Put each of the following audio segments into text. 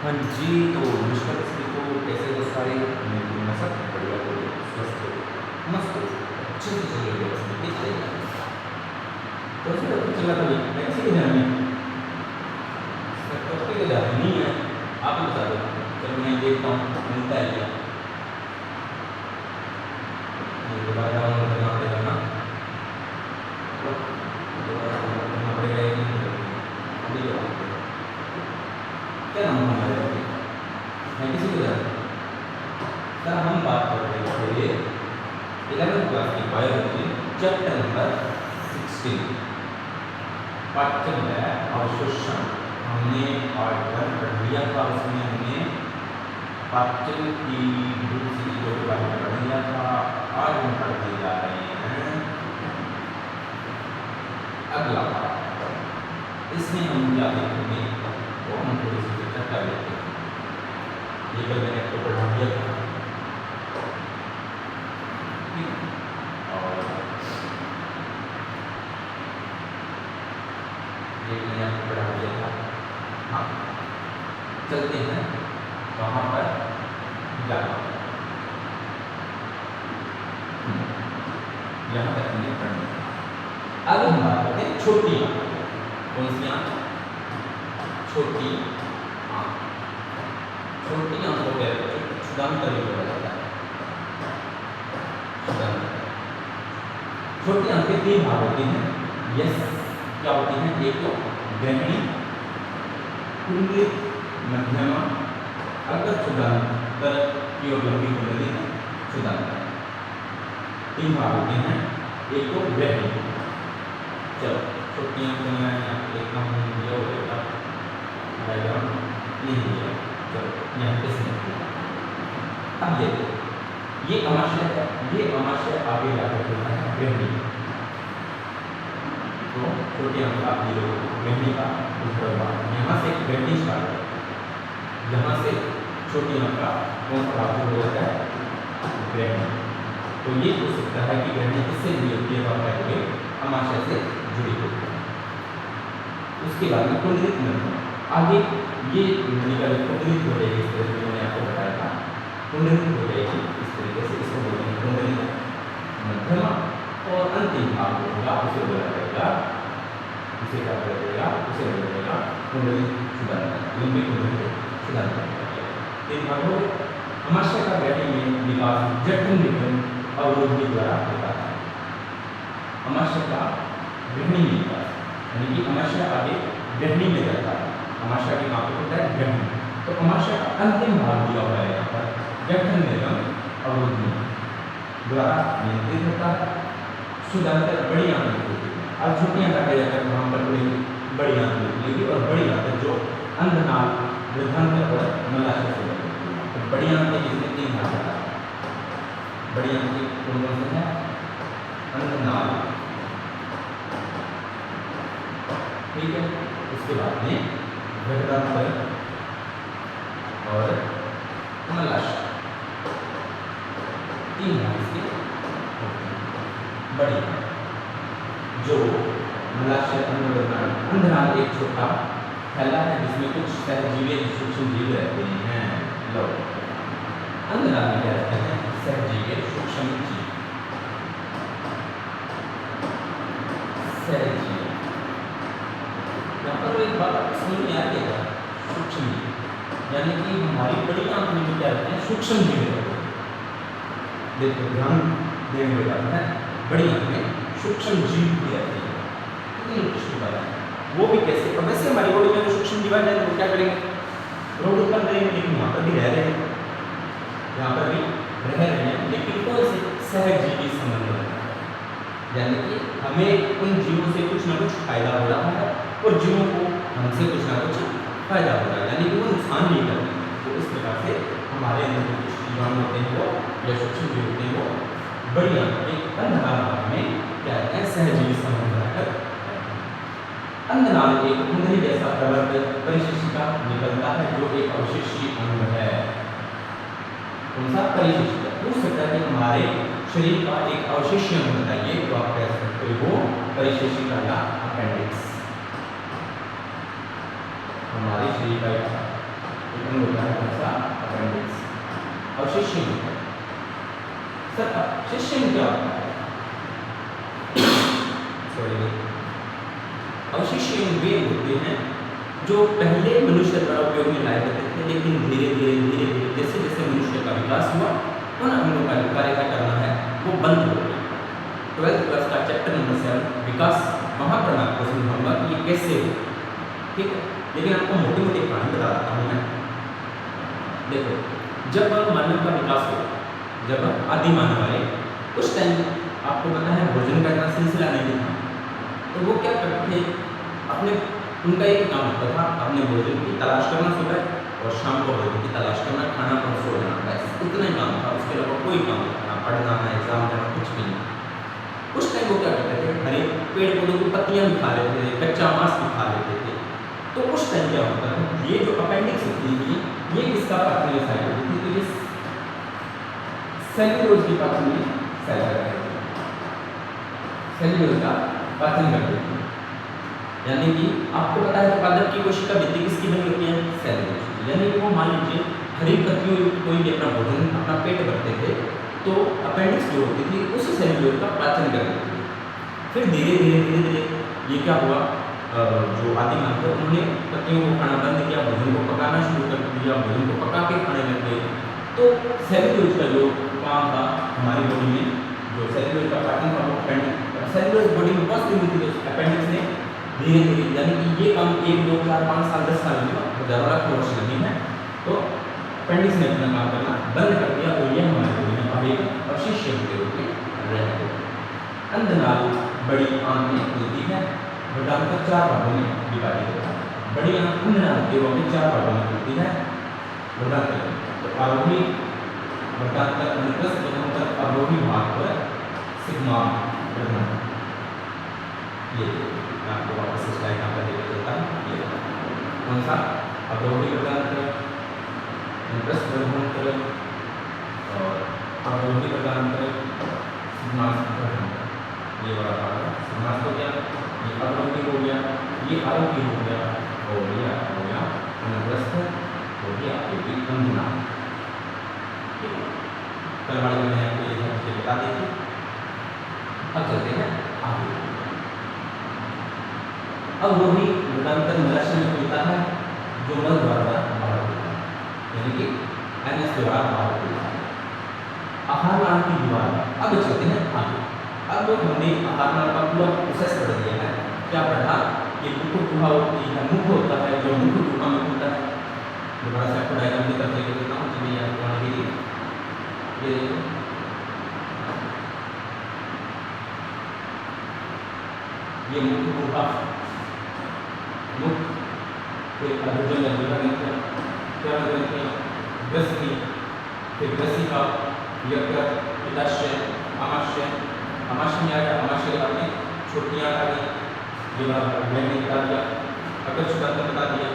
हाँ जी, तो नमस्कार सभी को, कैसे हो सारे? मैं पूर्ण सब बढ़िया हो, स्वस्थ हो, मस्त हो, अच्छे से चल रही है, बस ठीक चलेगा। तो ऐसे तो चला कभी मैं किसी के ध्यान में टॉपिक के ध्यान नहीं है, आप ही बता दो। चलो मैं देखता हूँ मिलता है क्या। ये दोबारा डाउनलोड करना पड़ेगा ना, दोबारा डाउनलोड करना पड़ेगा, ये नहीं करेंगे अभी जो क्या नाम है हमारे अभी, मैं किसी को ध्यान सर हम बात कर रहे थे 11th क्लास की बायोलॉजी चैप्टर नंबर 16 पाठ्यक्रम है अवशोषण। हमने पार्ट 1 पढ़ लिया था, उसमें हमने पाठ्यक्रम की दूसरी चीजों के बारे में पढ़ लिया था। आज हम पढ़ने जा रहे हैं अगला पाठ। इसमें हम क्या देखेंगे वो हम थोड़ी सी चर्चा कर लेते हैं। ये कल मैंने आपको पढ़ा दिया था और ये मैंने आपको पढ़ा दिया था। हाँ, चलते हैं वहाँ पर जाना, यहाँ तक हमने पढ़ लिया। आगे हम बात करते हैं छोटी आंख। कौन सी आंख? छोटी आंख। छोटी आंख हो गया क्षुधांतर भी बोला जाता है। छोटी आंख के 3 भाग होते हैं। यस, क्या होती हैं? एक तो ग्रहणी, कुंडलित, मध्यमा, अगर क्षुधांतर की ओर लंबी कुंडली है क्षुधांतर। 3 भाग होते हैं। एक तो ग्रहणी, चलो छोटी आंख में मैं देखता हूँ ये हो जाएगा डायग्राम नहीं दिया, चलो यहाँ पे समझ। अब ये अमाशय है, ये अमाशय आगे जाकर होता है ग्रहणी। तो छोटी आंख का ये ग्रहणी का दूसरा भाग, यहाँ से ग्रहणी स्टार्ट है, यहाँ से छोटी आंख का कौन सा भाग हो जाता है? ग्रहणी। तो ये हो सकता है कि ग्रहणी किससे जुड़ी होती है? आप कहेंगे अमाशय से जुड़ी होती है। उसके बाद में कुंडलित मध्यमा, आगे ये नलिका कुंडलित हो जाएगी, इस तरह से मैंने आपको बताया था, कुंडलित हो जाएगी इस तरीके से, इसको बोलते हैं कुंडलित मध्यमा। और अंतिम भाग होगा उसे बोला जाएगा, उसे क्या बोला जाएगा? उसे बोला जाएगा कुंडलित क्षुधांतर, लंबी कुंडलित क्षुधांतर। 3 भाग हो गए। अमाशय का ग्रहणी में विकास जठन निगम अवरोधी द्वारा होता है। अमाशय का ग्रहणी में विकास यानी कि अमाशय आगे ग्रहणी में जाता है। अमाशय के कहाँ पे होता है? ग्रहणी। तो अमाशय का अंतिम भाग दिया हुआ है यहाँ पर, जठन निगम अवरोधी द्वारा नियंत्रित होता है। क्षुधांतर बड़ी आंत होती है। अब छोटी आंत आगे जाकर वहाँ पर बड़ी आंत निकलेगी, और बड़ी आंत जो अंधनाल, वृद्धांतर और मलाशय से होती है। तो बड़ी आंत के इसमें 3 भाग होता है। बड़ी आंत की कौन कौन से हैं? अंधनाल, ठीक है। उसके बाद में वृद्धांतर और मलाशय, 3 भाग इसके होते हैं। बड़ी जो मलाशय अंधनाल एक छोटा फैला है जिसमें कुछ सहजीवी सूक्ष्म जीव रहते हैं। लो, अंधनाल में क्या रहते हैं? सहजीवी सूक्ष्म जीव, सहजीवी। यहाँ पर एक बात समझ में आ रही है, सूक्ष्म जीव यानी कि हमारी बड़ी आंख में क्या रहते हैं? सूक्ष्म जीव रहते हैं। देखो ध्यान देने वाली बात है, बड़ी आंख में सूक्ष्म जीव भी रहती है। कितनी इंटरेस्टिंग बात है। वो भी कैसे? और वैसे हमारी बॉडी में जो सूक्ष्म जीव है वो क्या करेंगे? रोग उत्पन्न करेंगे, लेकिन यहाँ पर भी रह रहे हैं, यहाँ पर भी रह रहे हैं, लेकिन कौन से? सहजीवी संबंध है, यानी कि हमें उन जीवों से कुछ ना कुछ फायदा हो रहा है और जीवों को हमसे कुछ ना कुछ फायदा हो रहा है, यानी कि वो नुकसान नहीं कर रहे। तो इस प्रकार से हमारे अंदर जो कुछ जीवाणु होते हैं वो या सूक्ष्म जीव होते हैं वो बड़ी आंत के अंधनाल भाग में क्या है? सहजीवी संबंध रखकर। अंधनाल एक कुंडली जैसा प्रवर्तक परिशिष्टिका निकलता है जो एक अवशिष्टी अंग है। कौन सा? परिशिष्टिका। पूछ सकता है कि हमारे शरीर का एक अवशिष्ट अंग बताइए, तो आप कह सकते हो परिशिष्टिका या अपेंडिक्स। हमारे शरीर का अंग होता है कौन सा? अपेंडिक्स। अवशिष्य अंग। सर अवशिष्य अंग क्या होता है? सॉरी, अवशिष्य अंग वे होते हैं जो पहले मनुष्य द्वारा उपयोग में लाए जाते थे, लेकिन धीरे धीरे जैसे जैसे मनुष्य का विकास हुआ उन अंगों का जो कार्य करना है वो बंद हो गया। 12th क्लास का चैप्टर नंबर 7 विकास, वहाँ पर मैं आपको समझाऊंगा कि ये कैसे हो, ठीक है। लेकिन आपको मोटी मोटी कहानी बता देता हूँ मैं। देखो, जब मानव का विकास हुआ, जब आदि मानव आए, उस टाइम आपको पता है भोजन का इतना सिलसिला नहीं था, तो वो क्या करते थे, अपने उनका एक काम होता था, अपने भोजन की तलाश करना सुबह और शाम को भोजन की तलाश करना, खाना और सो जाना, बस इतना ही काम था। उसके अलावा कोई काम नहीं था, पढ़ना है, एग्जाम देना, कुछ भी नहीं। उस टाइम वो क्या करते थे, हरे पेड़ पौधों की पत्तियां भी खा लेते थे, कच्चा मांस भी खा लेते थे। तो उस टाइम क्या होता था, ये जो अपेंडिक्स होती थी ये किसका पाचन साइड होती थी, तो ये सेल्यूलोज की पाचन साइड है, सेल्यूलोज का पाचन करती थी। यानी कि आपको पता है पादप की कोशिका भित्ति किसकी बनी होती है? सेल्यूलोज की। यानी कि वो मान लीजिए हरी पत्तियों कोई भी अपना भोजन, अपना पेट भरते थे, तो अपेंडिक्स जो होती थी उस सेल्यूलोज का पाचन कर देती थी। फिर धीरे धीरे ये क्या हुआ, जो आदि मानव थे उन्होंने पत्तियों को खाना बंद किया, भोजन को पकाना शुरू कर दिया, भोजन को पका के खाने लग गए। तो सेल्यूलोज का जो काम था हमारी बॉडी में, जो सेल्यूलोज का पाचन था वो अपेंडिक्स, सेल्यूलोज बॉडी में बस हुई थी, तो अपेंडिक्स ने धीरे धीरे, यानी कि ये काम 1 2 4 5 साल 10 साल में हज़ारों लाख वर्ष लगी है, तो अपेंडिक्स ने अपना काम करना बंद कर दिया, और ये हमारे बॉडी में अब एक अवशिष्य के रूप में रह गया। अंधनाल बड़ी आंत में खुलती है, वृद्धांत्र 4 भागों में विभाजित होता है। बड़ी आंत अंधनाल के रूप में 4 भागों में खुलती है, वृद्धांत्र तो आरोही वृद्धांत्र, अनुप्रस्थ वृद्धांत्र, अवरोही भाग पर सिग्मा वृद्धांत्र। ये मैं आपको वापस स्लाइड यहाँ पर देख देता हूँ। ये कौन सा? अवरोही वृद्धांत्र, अनुप्रस्थ वृद्धांत्र और अवरोही वृद्धांत्र, सिग्मा वृद्धांत्र। ये वाला भाग है सिग्मा हो गया, ये अवरोही हो गया, ये आरोही हो गया, और ये हो गया अनुप्रस्थ हो गया, ये भी अंधनाल। कल वाले में मैंने आपको ये चीज़ें बता दी थी। अब चलते हैं आगे। अवरोही वृद्धांत्र मलाशय में खुलता है, जो मल द्वारा बाहर होता है, यानी कि एनएस द्वारा बाहर होता है। आहार नाल की दीवार। अब चलते हैं आगे। अब हमने आहार नाल का पूरा प्रोसेस पढ़ लिया है। क्या पढ़ा? ये मुख गुहा होती है, मुख होता है, जो मुख गुहा में होता है। दोबारा से आपको डायग्राम देकर देख देता हूँ, चलिए आपको आगे ये मुख गुहा, मुख फिर अधोजन ग्रंथियाँ, क्या ग्रंथियाँ? ग्रसनी, फिर ग्रसिका, यकृत, पित्ताशय, आमाशय, आमाशय में आ गया, आमाशय आपने छोटियाँ आ गई, ये बात मैंने बता दिया, अगर क्षुधांत्र बता दिया,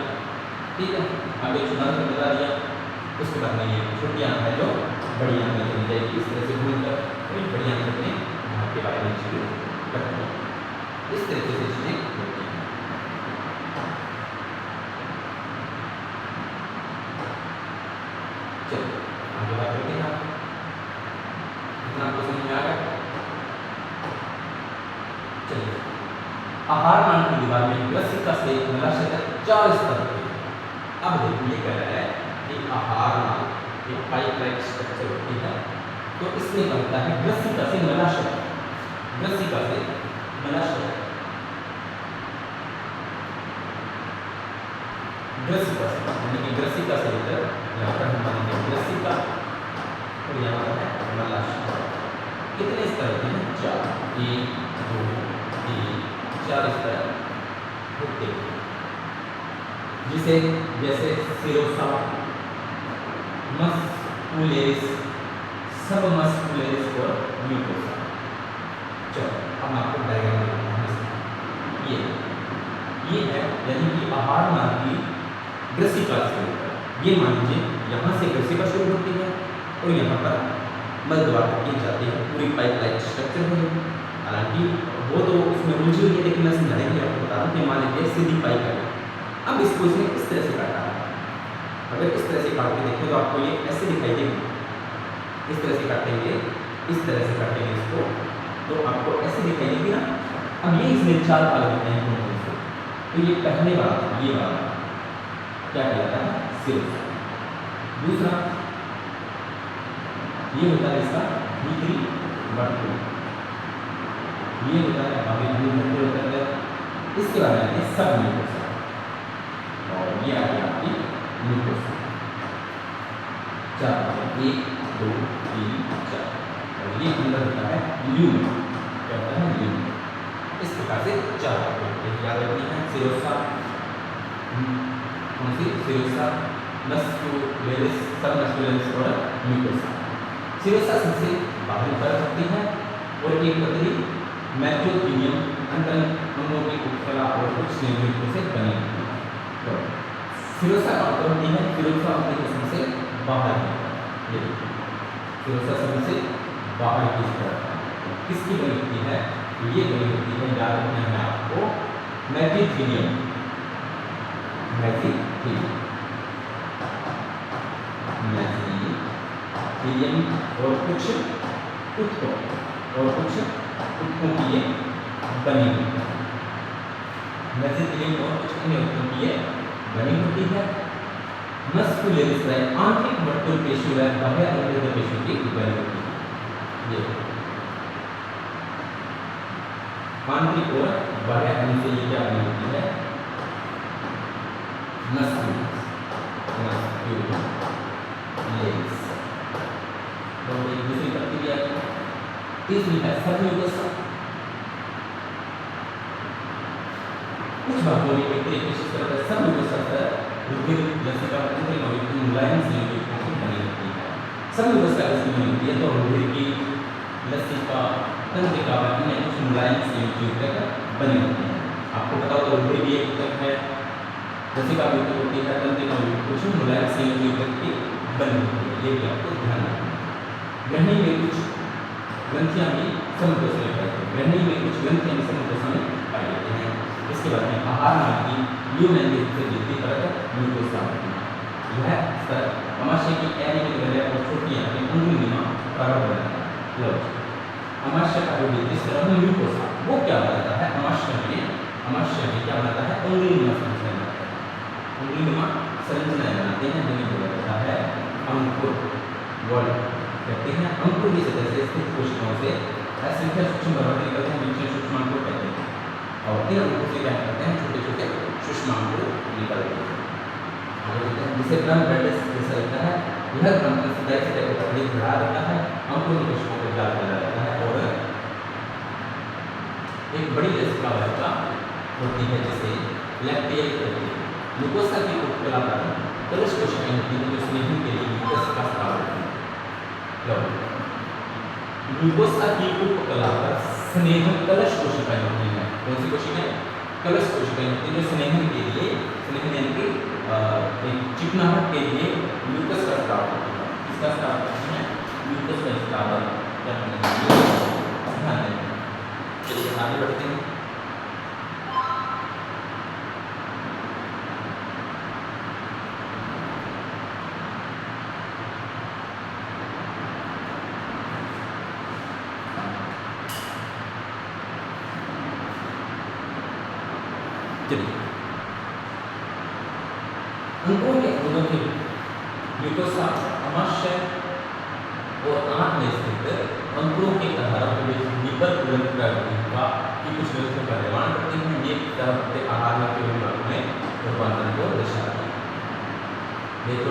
ठीक है, आगे क्षुधांत्र बता दिया। उसके बाद में ये छोटियाँ हैं जो बड़ी आंत में चली जाएगी, इस तरह से घूमकर बड़ी आंत में भाग के बारे में चीज़ें करती हैं, इस तरीके से चीज़ें होती हैं। चलिए आगे बात करते हैं। इतना आपको समझ में आ गया? चलिए, आहार नाल की दीवार में ग्रसिका से मलाशय तक 4 स्तर होते हैं। अब देखिए कह रहा है कि आहार नाल एक पाइप लाइक स्ट्रक्चर होती है, तो इसमें क्या होता है? ग्रसिका से मलाशय, ग्रसिका से मलाशय, ग्रसिका से, यानी कि ग्रसिका से लेकर यहाँ पर हम मानेंगे ग्रसिका, और यहाँ पर है मलाशय। कितने स्तर होते हैं? 4, 1 2 3 4 स्तर होते हैं, जिसे जैसे सिरोसा, मस्कुलेस, सबमस्कुलेस और म्यूकोसा। चलो अब आपको डायग्राम दिखाता हूँ। ये है, यानी कि आहार नाल की ग्रसिका से, ये मान लीजिए यहाँ से ग्रसिका शुरू होती है और यहाँ पर मल द्वार तक की जाती है, पूरी पाइप लाइक स्ट्रक्चर है। हालांकि वो तो उसमें उलझी हुई है, लेकिन मैं समझाने के लिए आपको बता दूँ कि मान लीजिए सीधी पाइप है। अब इसको इसने इस तरह से काटा है, अगर इस तरह से काट के देखें तो आपको ये ऐसे दिखाई देगी, इस तरह से काटेंगे, इस तरह से काटेंगे इसको तो आपको ऐसे दिखाई देगी ना। अब ये इसमें 4 भाग दिखाई देंगे, तो ये पहले वाला ये वाला क्या कहलाता है, सिरोसा। दूसरा ये होता है इसका भीतरी वर्तुल, ये होता है बाहरी वर्तुल होता है, इसके बाद आते हैं सब म्यूकोसा और ये आ गया आपकी म्यूकोसा। 4 1 2 3 4 और ये अंदर होता है ल्यूम, क्या होता है ल्यूम। इस प्रकार से 4 याद रखनी है। सिरोसा कौन सी, सिरोसा, मस्कुलेरिस, सबमस्कुलेरिस और म्यूकोसा। सिरोसा सबसे बाहरी तरफ होती है और एक पतली मेसोथीलियम अंदर अंगों की उपकला और कुछ स्नेहियों से बनी होती है। तो सिरोसा का उत्तर होती है, सिरोसा अपनी किस्म से बाहर है, ये सिरोसा सबसे बाहर की तरफ किसकी बनी होती है, ये बनी होती है, याद रखना है आपको, मेसोथीलियम, मेसोथीलियम और कुछ उत्तकों की ये बनी हुई है। मेसोथीलियम और कुछ अन्य उत्तकों की ये बनी होती है। मस्कुलेरिस आंतरिक वर्तुल पेशी व बाह्य अनुदैर्ध्य पेशी की बनी होती है। ये आंतरिक और बाह्य अंग से ये क्या बनी होती है, मस्कुलेरिस। तो एक दूसरी प्रक्रिया है। तीसरी है सबम्यूकोसा। कुछ भागों में एक तरीके से सबम्यूकोसा रुधिर लसिका मुलायम संयुक्त की बनी होती है। सबम्यूकोसा इसकी बनी होती है तो रुधिर की लसिका तंत्रिका व अन्य कुछ मुलायम संयुक्त बनी होती है। आपको पता हो तो रुधिर भी एक ऊतक है, लसिका भी ऊतक होती है, तंत्रिका भी कुछ मुलायम संयुक्त की बनी होती है, ये भी आपको ध्यान रखना है। ग्रहणी में कुछ ग्रंथियां भी समकोसा में पाई जाती हैं, ग्रहणी में कुछ ग्रंथियां भी समकोसा में पाई जाती हैं। इसके बाद में आहार नाल की ल्यूमेन से जुड़ती परत म्यूकोसा होती है। यह स्तर अमाशय की ऐनिक ग्रंथियां और छोटी आंतें अंगुलीनुमा प्रारंभ बनाता है। लो अमाशय का जो भीतरी स्तर है म्यूकोसा, वो क्या बनाता है, अमाशय में क्या बनाता है, अंगुलीनुमा संरचना बनाता है। अंगुलीनुमा संरचनाएं बनाते हैं जिन्हें बोला जाता है अंकुर, वॉल कहते हैं। अंकुर की सतह से स्थित कोशिकाओं से असंख्य सूक्ष्म पदार्थ निकलते हैं, जिन्हें सूक्ष्माणु कहते हैं और इन अंकुर से क्या करते हैं, छोटे छोटे सूक्ष्माणु निकलते हैं। जिसे ड्रम ब्लड जैसा लगता है, यह ड्रम सतह को पकड़ी बढ़ा देता है, अंकुर की कोशिकाओं को जाल कर देता है और एक बड़ी लसिका वाहिका होती है जिसे लैक्टियल कहते हैं। म्यूकोसा की उपकला पर कलश कोशिकाएं होती हैं जो स्नेहन के लिए म्यूकस का स्राव करती हैं। ग्लूकोसा की उपकला पर स्नेहन कलश कोशिकाएं होती हैं। कौन सी कोशिकाएं, कलश कोशिकाएं होती हैं जो स्नेहन के लिए, स्नेहन यानी कि एक चिकनाहट के लिए म्यूकस का स्राव करती है। किसका स्राव करती है, म्यूकस का स्राव करती है। चलिए आगे बढ़ते हैं। अंकों के अंगों के म्यूकोसा अमाशय और आंत में स्थित अंकुरों के आधारों के बीच निपर ग्रंथ का की कुछ ग्रंथों का निर्माण करते हैं। ये तरह आहार में रूपांतरण को दर्शाते हैं। देखो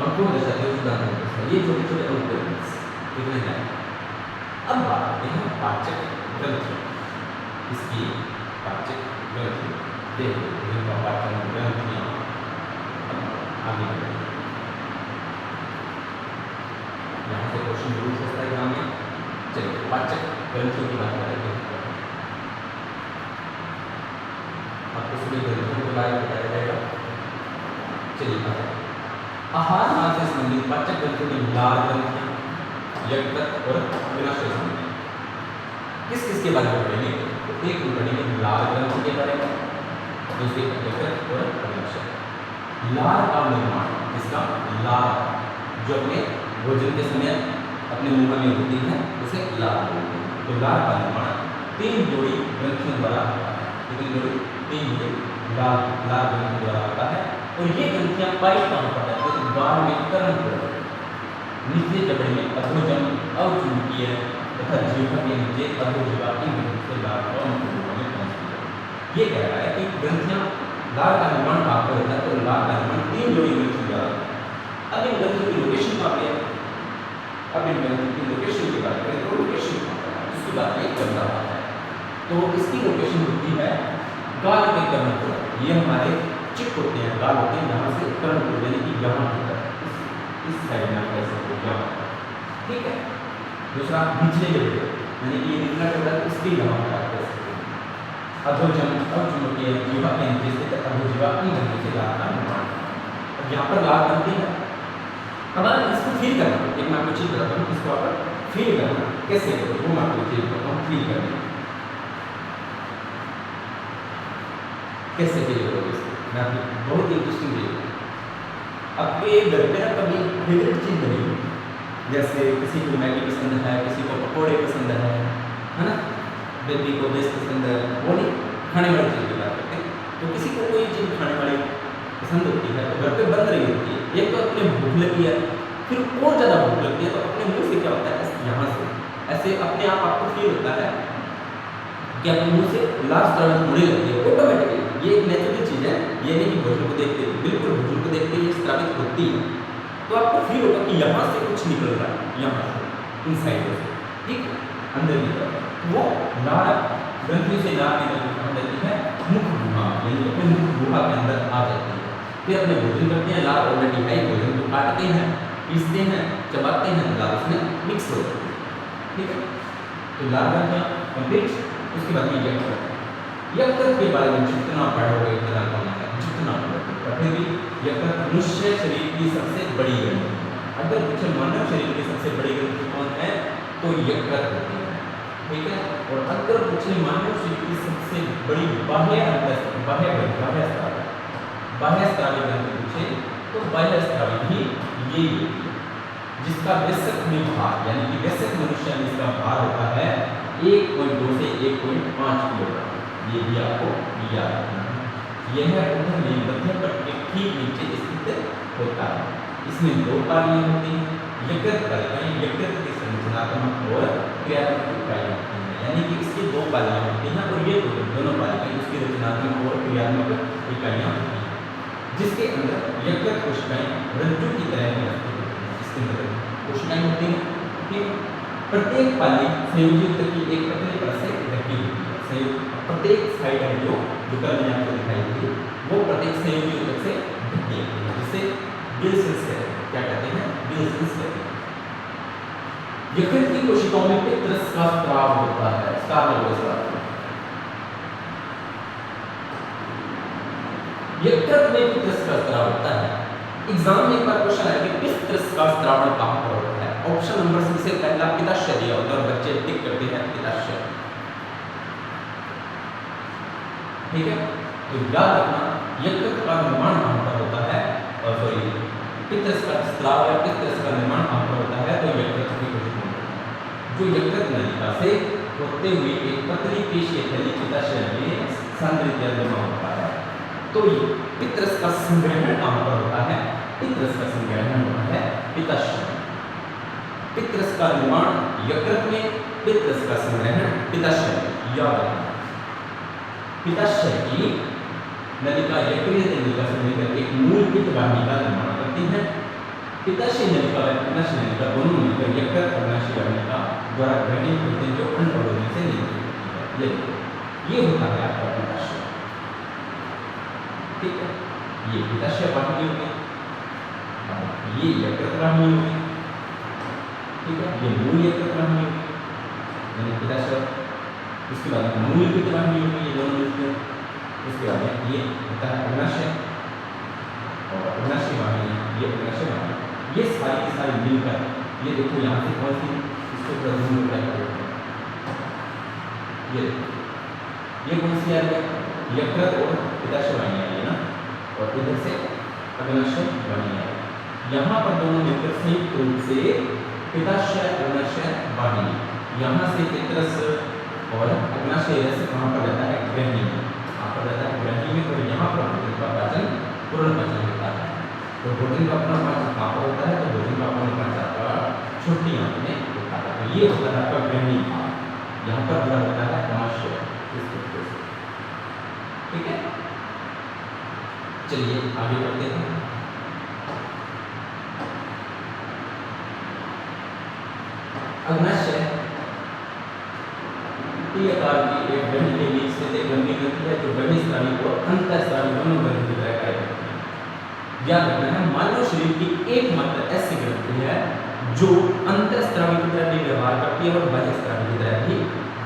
अंकुर दर्शाते हैं, ये छोटे छोटे अंकुर कितने हैं। अब बात करते हैं पाचक ग्रंथि। इसकी पाचक ग्रंथि देखो, इनका पाचन ग्रंथियां आगे यहाँ से क्वेश्चन जरूर सकता है एग्जाम में। चलिए पाचक ग्रंथियों की बात करेंगे। आपको सभी ग्रंथियों के बारे में बताया जाएगा। चलिए आहार नाल से संबंधित पाचक ग्रंथियों में लाल ग्रंथियां, यकृत और अग्नाशय संबंधी। किस किस के बारे में पढ़ेंगे, तो एक पढ़ेंगे लाल ग्रंथि के बारे में, दूसरी यकृत और अग्नाशय। लार का निर्माण, इसका लार जो अपने भोजन के समय अपने मुंह में होती है उसे लार बोलते हैं। तो लार का निर्माण 3 जोड़ी ग्रंथियों द्वारा होता है। कितनी जोड़ी? 3 जोड़ी लार ग्रंथियों द्वारा होता है। और ये ग्रंथियां पाई कहां पर है? तो गाल में कर्णपुर, निचले जबड़े में अधोजम, अवचुंबकीय तथा जीवा के नीचे अधोजीवा की ग्रंथि से लार और मुख में पहुंचती है। ये कह रहा है कि ग्रंथियां लार का निर्माण कहां पर होता है? तो लार का निर्माण 3 जोड़ी ग्रंथियों द्वारा होता है। अब इन ग्रंथियों की लोकेशन कहां पे है? अब इन ग्रंथियों की लोकेशन की बात करें तो लोकेशन कहां पर है इसकी बात ये कर रहा है। तो इसकी लोकेशन होती है गाल के कर्णपुर। ये हमारे चिक होते हैं, गाल होते हैं, यहाँ से कर्णपुर यानी कि यहाँ होता है, इस साइड में कह सकते हो यहाँ, ठीक है। दूसरा निचले जबड़े यानी कि ये निचला जबड़ा है इसके यहाँ पर कह सकते हैं। अधोजम, अवचुंबकीय जीवा के नीचे स्थित अधोजीवा की ग्रंथि से लार का निर्माण। अब यहाँ पर लार बनती है। अब इसको फील करना, एक मैं आपको चीज बताता हूँ, इसको आप फील करना कैसे करो वो मैं आपको चीज बताता हूँ। फील करना कैसे फील करोगे इसको, मैं आपको बहुत इंटरेस्टिंग चीज। आपके घर पे ना कभी फेवरेट चीज बनी हो, जैसे किसी को मैगी पसंद है, किसी को पकौड़े पसंद है ना, बेबी को बेस पसंद है, वो नहीं खाने वाली चीज़ की बात करते हैं। तो किसी को कोई चीज़ खाने वाली पसंद होती है तो घर पे बन रही होती है, एक तो अपने भूख लगी है, फिर और ज़्यादा भूख लगती है, तो अपने मुंह से क्या होता है, यहाँ से ऐसे अपने आप आपको फील होता है कि अपने मुंह से लार स्रावित होने लगती है ऑटोमेटिकली। ये एक नेचुरल चीज़ है, ये नहीं कि भोजन को देखते, बिल्कुल भोजन को देखते ये स्रावित होती है। तो आपको फील होगा कि यहाँ से कुछ निकल रहा है, यहाँ से इन साइडों से, ठीक है, अंदर की तरफ वो लार ग्रंथियों से लार निकल कहाँ जाती है? मुख गुहा, यानी अपने मुख गुहा के अंदर आ जाती है। फिर अपने भोजन करते हैं, लार ऑलरेडी है, भोजन को काटते हैं, पीसते हैं, चबाते हैं, लार उसमें मिक्स हो जाती है, ठीक है। तो लार ग्रंथियाँ कंप्लीट। उसके बाद में यकृत के बारे में जितना पढ़ोगे इतना कम है, जितना पढ़ोगे। फिर भी यकृत मनुष्य शरीर की सबसे बड़ी ग्रंथि है। अगर पूछे मानव शरीर की सबसे बड़ी ग्रंथि कौन है तो यकृत होती है, ठीक है। और अगर पूछे मानव शरीर की सबसे बड़ी बाह्य स्रावी ग्रंथि पूछे तो बाह्य स्रावी भी यही होती है, जिसका वयस्क में भार यानी कि वयस्क मनुष्य में इसका भार होता है 1.2 से 1.5 किलोग्राम। ये भी आपको याद रखना है। यह उधर में मध्यम पट के ठीक नीचे स्थित होता है। इसमें 2 पालियां होती हैं, यकृत पालिकाएं, यकृत की संरचनात्मक और क्रियात्मक इकाइयां होती हैं, यानी कि इसकी 2 पालियां होती हैं और ये दोनों पालिकाएं उसकी रचनात्मक और क्रियात्मक इकाइयां होती हैं, जिसके अंदर यकृत कोशिकाएं रज्जु की तरह स्थित होती हैं। इसके अंदर कोशिकाएं होती हैं, ठीक है। प्रत्येक पाली संयोजी ऊतक की एक पतली परत से ढकी होती है। प्रत्येक साइड है जो कल मैंने आपको दिखाई थी वो प्रत्येक संयोजी ऊतक से ढकी होती है, जिसे गिल्सेंस कहते हैं। क्या कहते हैं? गिल्सेंस कहते हैं। यकृत की कोशिकाओं में पित्त का स्राव होता है। यकृत में पित्त का स्राव होता है। एग्जाम में एक बार क्वेश्चन आया कि पित्त का स्रावण कहां पर होता है। ऑप्शन नंबर से पहला पित्ताशय दिया होता है और बच्चे टिक करते हैं पित्ताशय, ठीक है। तो याद रखना यकृत का निर्माण कहां पर होता है, और सॉरी पित्त का स्राव या पित्त का निर्माण कहां पर होता है तो यकृत की कोशिकाओं में, जो यकृत नलिका से होते हुए एक पतली पेशीय थैली पित्ताशय में संग्रहित या जमा होता है। तो पित्त का संग्रहण कहां पर होता है? पित्त का संग्रहण होता है पित्ताशय। पित्त का निर्माण यकृत में, पित्त का संग्रहण पित्ताशय में। याद रखना पित्ताशय की नलिका यकृत नलिका से मिलकर एक मूल पित्त वाहिनी का निर्माण करती है। पित्ताशय नलिका व अग्नाशय नलिका दोनों मिलकर यकृत अग्नाशय वाहिनी का द्वारा गठित होते हैं, जो अण्डपरोधी से निकलती है। ये होता है आपका पित्ताशय, ठीक है। ये पित्ताशय वाहिनी होगी, ये यकृत वाहिनी होगी, ठीक है। ये मूल यकृत वाहिनी होगी यानी पित्ताशय, उसके बाद मूल पित्त वाहिनी होगी, ये दोनों मिलकर। उसके बाद ये होता है अग्नाशय और अग्नाशय वाहिनी, ये अग्नाशय वाहिनी। ये सारी की सारी मिलकर ये देखो यहाँ से कौन सी, इसको प्रजनन करते हैं। ये कौन सी आ रही है? यकृत और पित्ताशय वाहिनी आ रही है ना, और इधर से अग्नाशय वाणी है। यहाँ पर दोनों मिलकर संयुक्त रूप से पित्ताशय अग्नाशय वाणी, यहाँ से चित्रस और अग्नाशय रस कहाँ पर रहता है, ग्रहणी में, कहाँ पर रहता है, ग्रहणी में। तो यहाँ पर भोजन का पाचन पूर्ण पाचन होता है। तो भोजन का पूर्ण पाचन कहाँ पर होता है, तो भोजन का पूर्ण पाचन आपका छोटी आंत में होता है। तो ये होता है आपका ग्रहणी भाग, यहाँ पर बड़ा होता है अग्नाशय, ठीक है। चलिए आगे बढ़ते हैं। अग्नाशय टी आकार की एक ग्रंथि के बीच से एक लंबी ग्रंथि है जो बहिस्रावी को अंतःस्रावी दोनों ग्रंथि की तरह कार्य करती है। याद रखना है, मानव शरीर की एकमात्र ऐसी ग्रंथि है जो अंतःस्रावी की तरह भी व्यवहार करती है और बहिस्रावी की तरह भी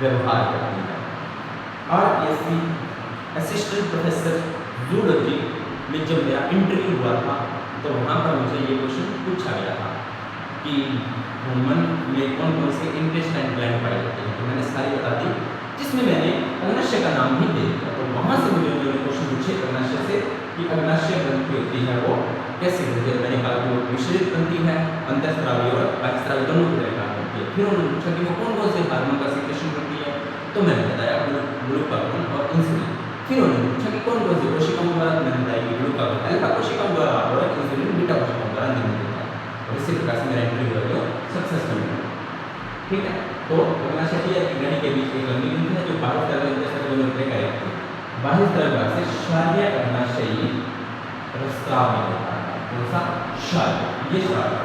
व्यवहार करती है। RSc असिस्टेंट प्रोफेसर जूलॉजी में जब मेरा इंटरव्यू हुआ था तो वहाँ पर मुझे ये क्वेश्चन पूछा गया था कि ह्यूमन में कौन कौन से इंटेस्टाइन ग्लैंड पाए जाते हैं, तो मैंने सारी बता दी, जिसमें मैंने अग्नाशय का नाम भी दे दिया। तो वहाँ से मुझे उन्होंने क्वेश्चन पूछे अग्नाशय से कि अग्नाशय ग्रंथि होती है वो कैसी ग्रंथि है। मैंने कहा कि वो मिश्रित ग्रंथि है, अंतःस्रावी और बहिस्रावी दोनों की तरह काम करती है। फिर उन्होंने पूछा कि वो कौन कौन से हार्मोन का सीक्रेशन करती है, तो मैंने बताया ग्लूकागोन और इंसुलिन। फिर उन्होंने पूछा कि कौन कौन सी कोशिकाओं द्वारा, मैंने बताया कि ग्लूकागोन अल्फा कोशिकाओं द्वारा और इंसुलिन बीटा कोशिकाओं द्वारा निर्मित होता है। और इसी प्रकार से मेरा इंटरव्यू सक्सेसफुल है, ठीक है। तो अग्नाशय की ग्रहणी के बीच एक लंबी ग्रंथि है जो बाह्य स्तर दोनों तरह का है। बाह्य स्तर से शार्य अग्नाशयी रस्त्राव में होता है। कौन सा? शार्य, ये शार्य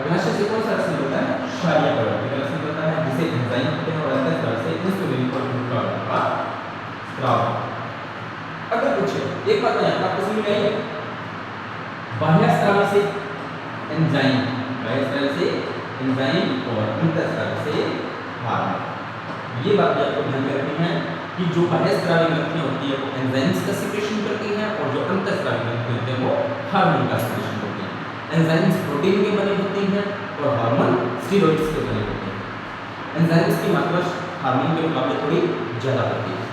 अग्नाशय से कौन सा रस निकलता है? शार्य प्रवर्ती का रस निकलता है, जिसे एंजाइम कहते हैं और अंतःस्राव से इंसुलिन और ग्लूकागोन का स्राव। अगर पूछे एक बात यहाँ आपको समझ में आई, बाह्य स्राव से एंजाइम, बाह्य स्राव से एंजाइम और अंतःस्राव से हार्मोन। ये बात भी आपको ध्यान में रखनी है कि जो बाह्य स्रावी ग्रंथियां होती है वो एंजाइम्स का सीक्रेशन करती हैं और जो अंतःस्रावी ग्रंथियां होती हैं वो हार्मोन का सीक्रेशन करती हैं। एंजाइम्स प्रोटीन के बने होते हैं और हार्मोन स्टेरॉइड्स के बने होते हैं। एंजाइम्स की मात्रा हार्मोन के मुकाबले थोड़ी ज्यादा होती है।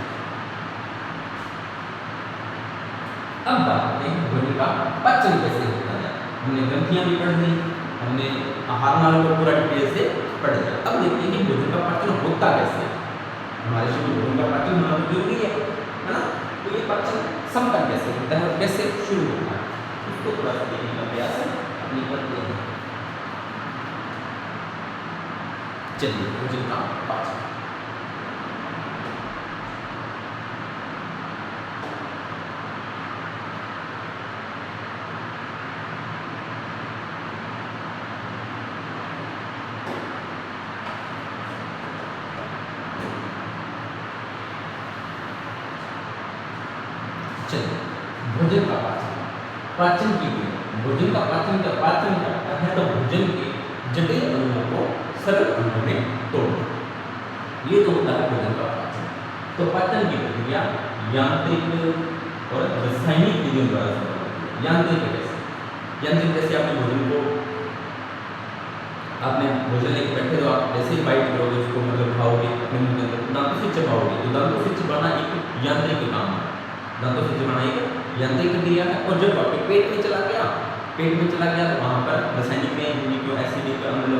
अब बात करते हैं भोजन का पाचन कैसे होता है। हमने ग्रंथियां भी पढ़ ली, हमने आहार नाल को पूरा डिटेल से पढ़ लिया। अब देखते हैं कि भोजन का पाचन होता कैसे है। हमारे शरीर में भोजन का पाचन होना जरूरी है ना। तो ये पाचन समता कैसे होता है और कैसे शुरू होता है, उसको थोड़ा सा देखने का प्रयास अपनी करते हैं। चलिए भोजन का पाचन। चलिए भोजन का पाचन, पाचन की क्रिया। भोजन का पाचन करता है तो भोजन के जटिल अणुओं को सरल अणुओं में तोड़ना, ये तो होता है भोजन का पाचन। तो पाचन की प्रक्रिया यांत्रिक और रासायनिक विधियों द्वारा संभव होती है। यांत्रिक जैसे आपने भोजन को, आपने भोजन लेके बैठे तो आप जैसे ही बाइट करोगे उसको, मतलब खाओगे अपने मुंह के अंदर, दांतों से चबाओगे। तो दांतों से चबाना एक यांत्रिक काम है, दांतों से चबाना एक यांत्रिक क्रिया है। और जब आपके पेट में चला गया तो वहाँ पर रासायनिक क्रियाएं होंगी, जो एसिडिक अम्ल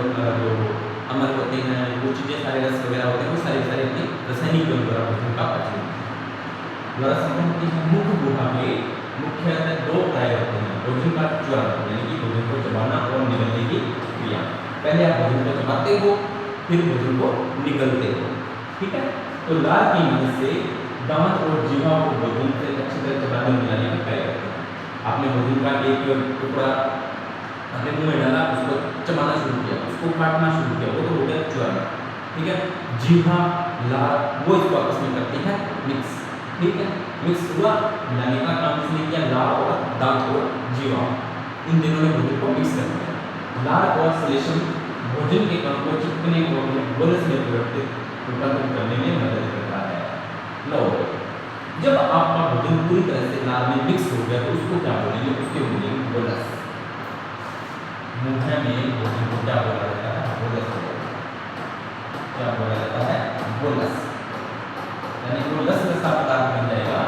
होते हैं, वो चीज़ें सारे रस वगैरह होते हैं, वो सारे अपने रासायनिक क्रियाओं द्वारा भोजन का पाचन द्वारा संपन्न होती है। मुख्य गुहा में मुख्यतः दो कार्य होते हैं, भोजन का ज्वलन यानी कि भोजन को चबाना और निगलने की क्रिया। पहले आप भोजन को चबाते हो, फिर भोजन को निगलते हो, ठीक है। तो लार की मदद से दांत और जीवा को भोजन से अच्छी तरह चबाने मिलाने का कार्य करते हैं। आपने भोजन का एक टुकड़ा अपने मुंह में डाला, उसको चबाना शुरू किया, उसको काटना शुरू किया, वो तो हो गया ज्वलन, ठीक है। जीवा लार वो इसको आपस में करती है मिक्स, ठीक है। मिक्स हुआ, मिलाने का काम इसने किया, लार और दांत और जीवा इन दोनों ने भोजन को मिक्स कर दिया। लार और श्लेष्म भोजन के कण को चिपकने और बोलस में परिवर्तित करने में मदद करता है। लो, जब आपका भोजन पूरी तरह से लार में मिक्स हो गया तो उसको क्या बोलेंगे? उसके बोलेंगे बोलस। मुंह में भोजन को क्या बोला जाता है? बोलस। क्या बोला जाता है? बोलस। यानी वो रस रसा पदार्थ बन जाएगा,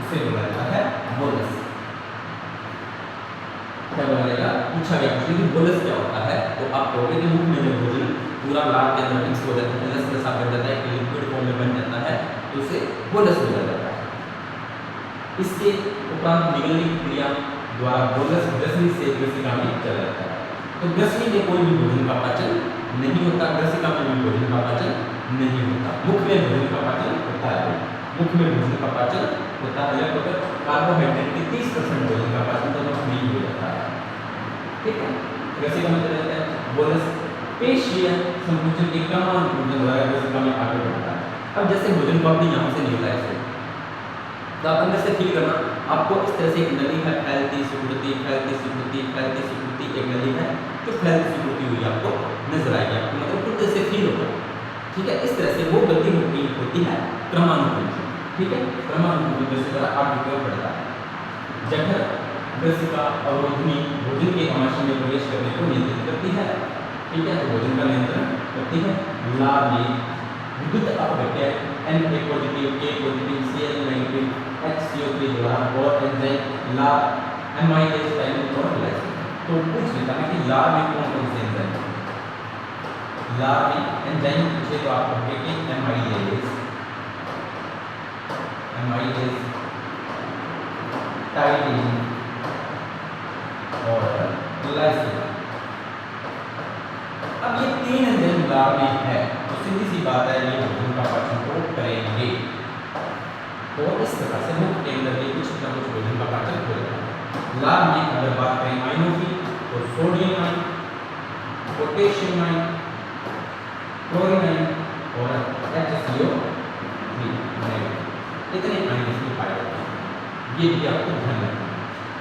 उसे बोला जाता है बोलस। पूछा गया क्वेश्चन कि बोलस क्या होता है, तो आप कहोगे कि मुख में जब भोजन पूरा लार के अंदर मिक्स हो जाता है, रस रसा बन जाता है, कि लिक्विड फॉर्म में बन जाता है, तो उसे बोलस बोला जाता है। इसके उपरांत निगलने की क्रिया द्वारा बोलस ग्रसनी से ग्रसिका में चला जाता है। तो ग्रसनी में कोई भी भोजन का पाचन नहीं होता, ग्रसिका में भी भोजन का पाचन नहीं होता। मुख में भोजन का पाचन होता है, मुख में भोजन का पाचन होता है, लगभग कार्बोहाइड्रेट के 30% भोजन का पाचन तो मुख में ही हो जाता है। ठीक है, ग्रसिका में चला जाता है। बोलस पेशीय संकुचन के क्रमानुसार द्वारा ग्रसिका में आगे बढ़ता है। अब जैसे भोजन को आपने यहाँ से निकला है, तो आप अंदर से फील करना, आपको इस तरह से एक नली है, फैलती सिकुड़ती फैलती सिकुड़ती फैलती सिकुड़ती एक नली है जो फैलती सिकुड़ती हुई आपको नजर आएगी, आपको मतलब खुद से फील होगा। ठीक है, इस तरह से वो गति होती है क्रमानुकूल। ठीक है, क्रमानुकूल ग्रसिका आगे की ओर बढ़ता है। जठर ग्रसिका अवरोधनी भोजन के आमाशय में प्रवेश करने को नियंत्रित करती है। ठीक है, तो भोजन का नियंत्रण करती है। लार में विद्युत अपघट्य Na positive, K positive, Cl negative, HCO3 द्वारा और एंजाइम लार एमाइलेज टाइमिंग और लाइसिन। तो पूछ लेता है कि लार में कौन कौन से एंजाइम हैं। लार में एंजाइम पूछे तो आप कहोगे कि एमाइलेज, टाइमिंग और लाइसिन। अब ये तीन एंजाइम लार में है, तो सीधी सी बात है ये भोजन का पाचन को करेंगे। तो इस प्रकार से मुख के अंदर ये कुछ न कुछ भोजन का पाचन हो जाता है। लार में अगर बात करें आयनों की, तो sodium ion, potassium ion, chlorine ion और HCO3 इतने आयन इसमें पाए जाते हैं। ये भी आपको ध्यान रखना है।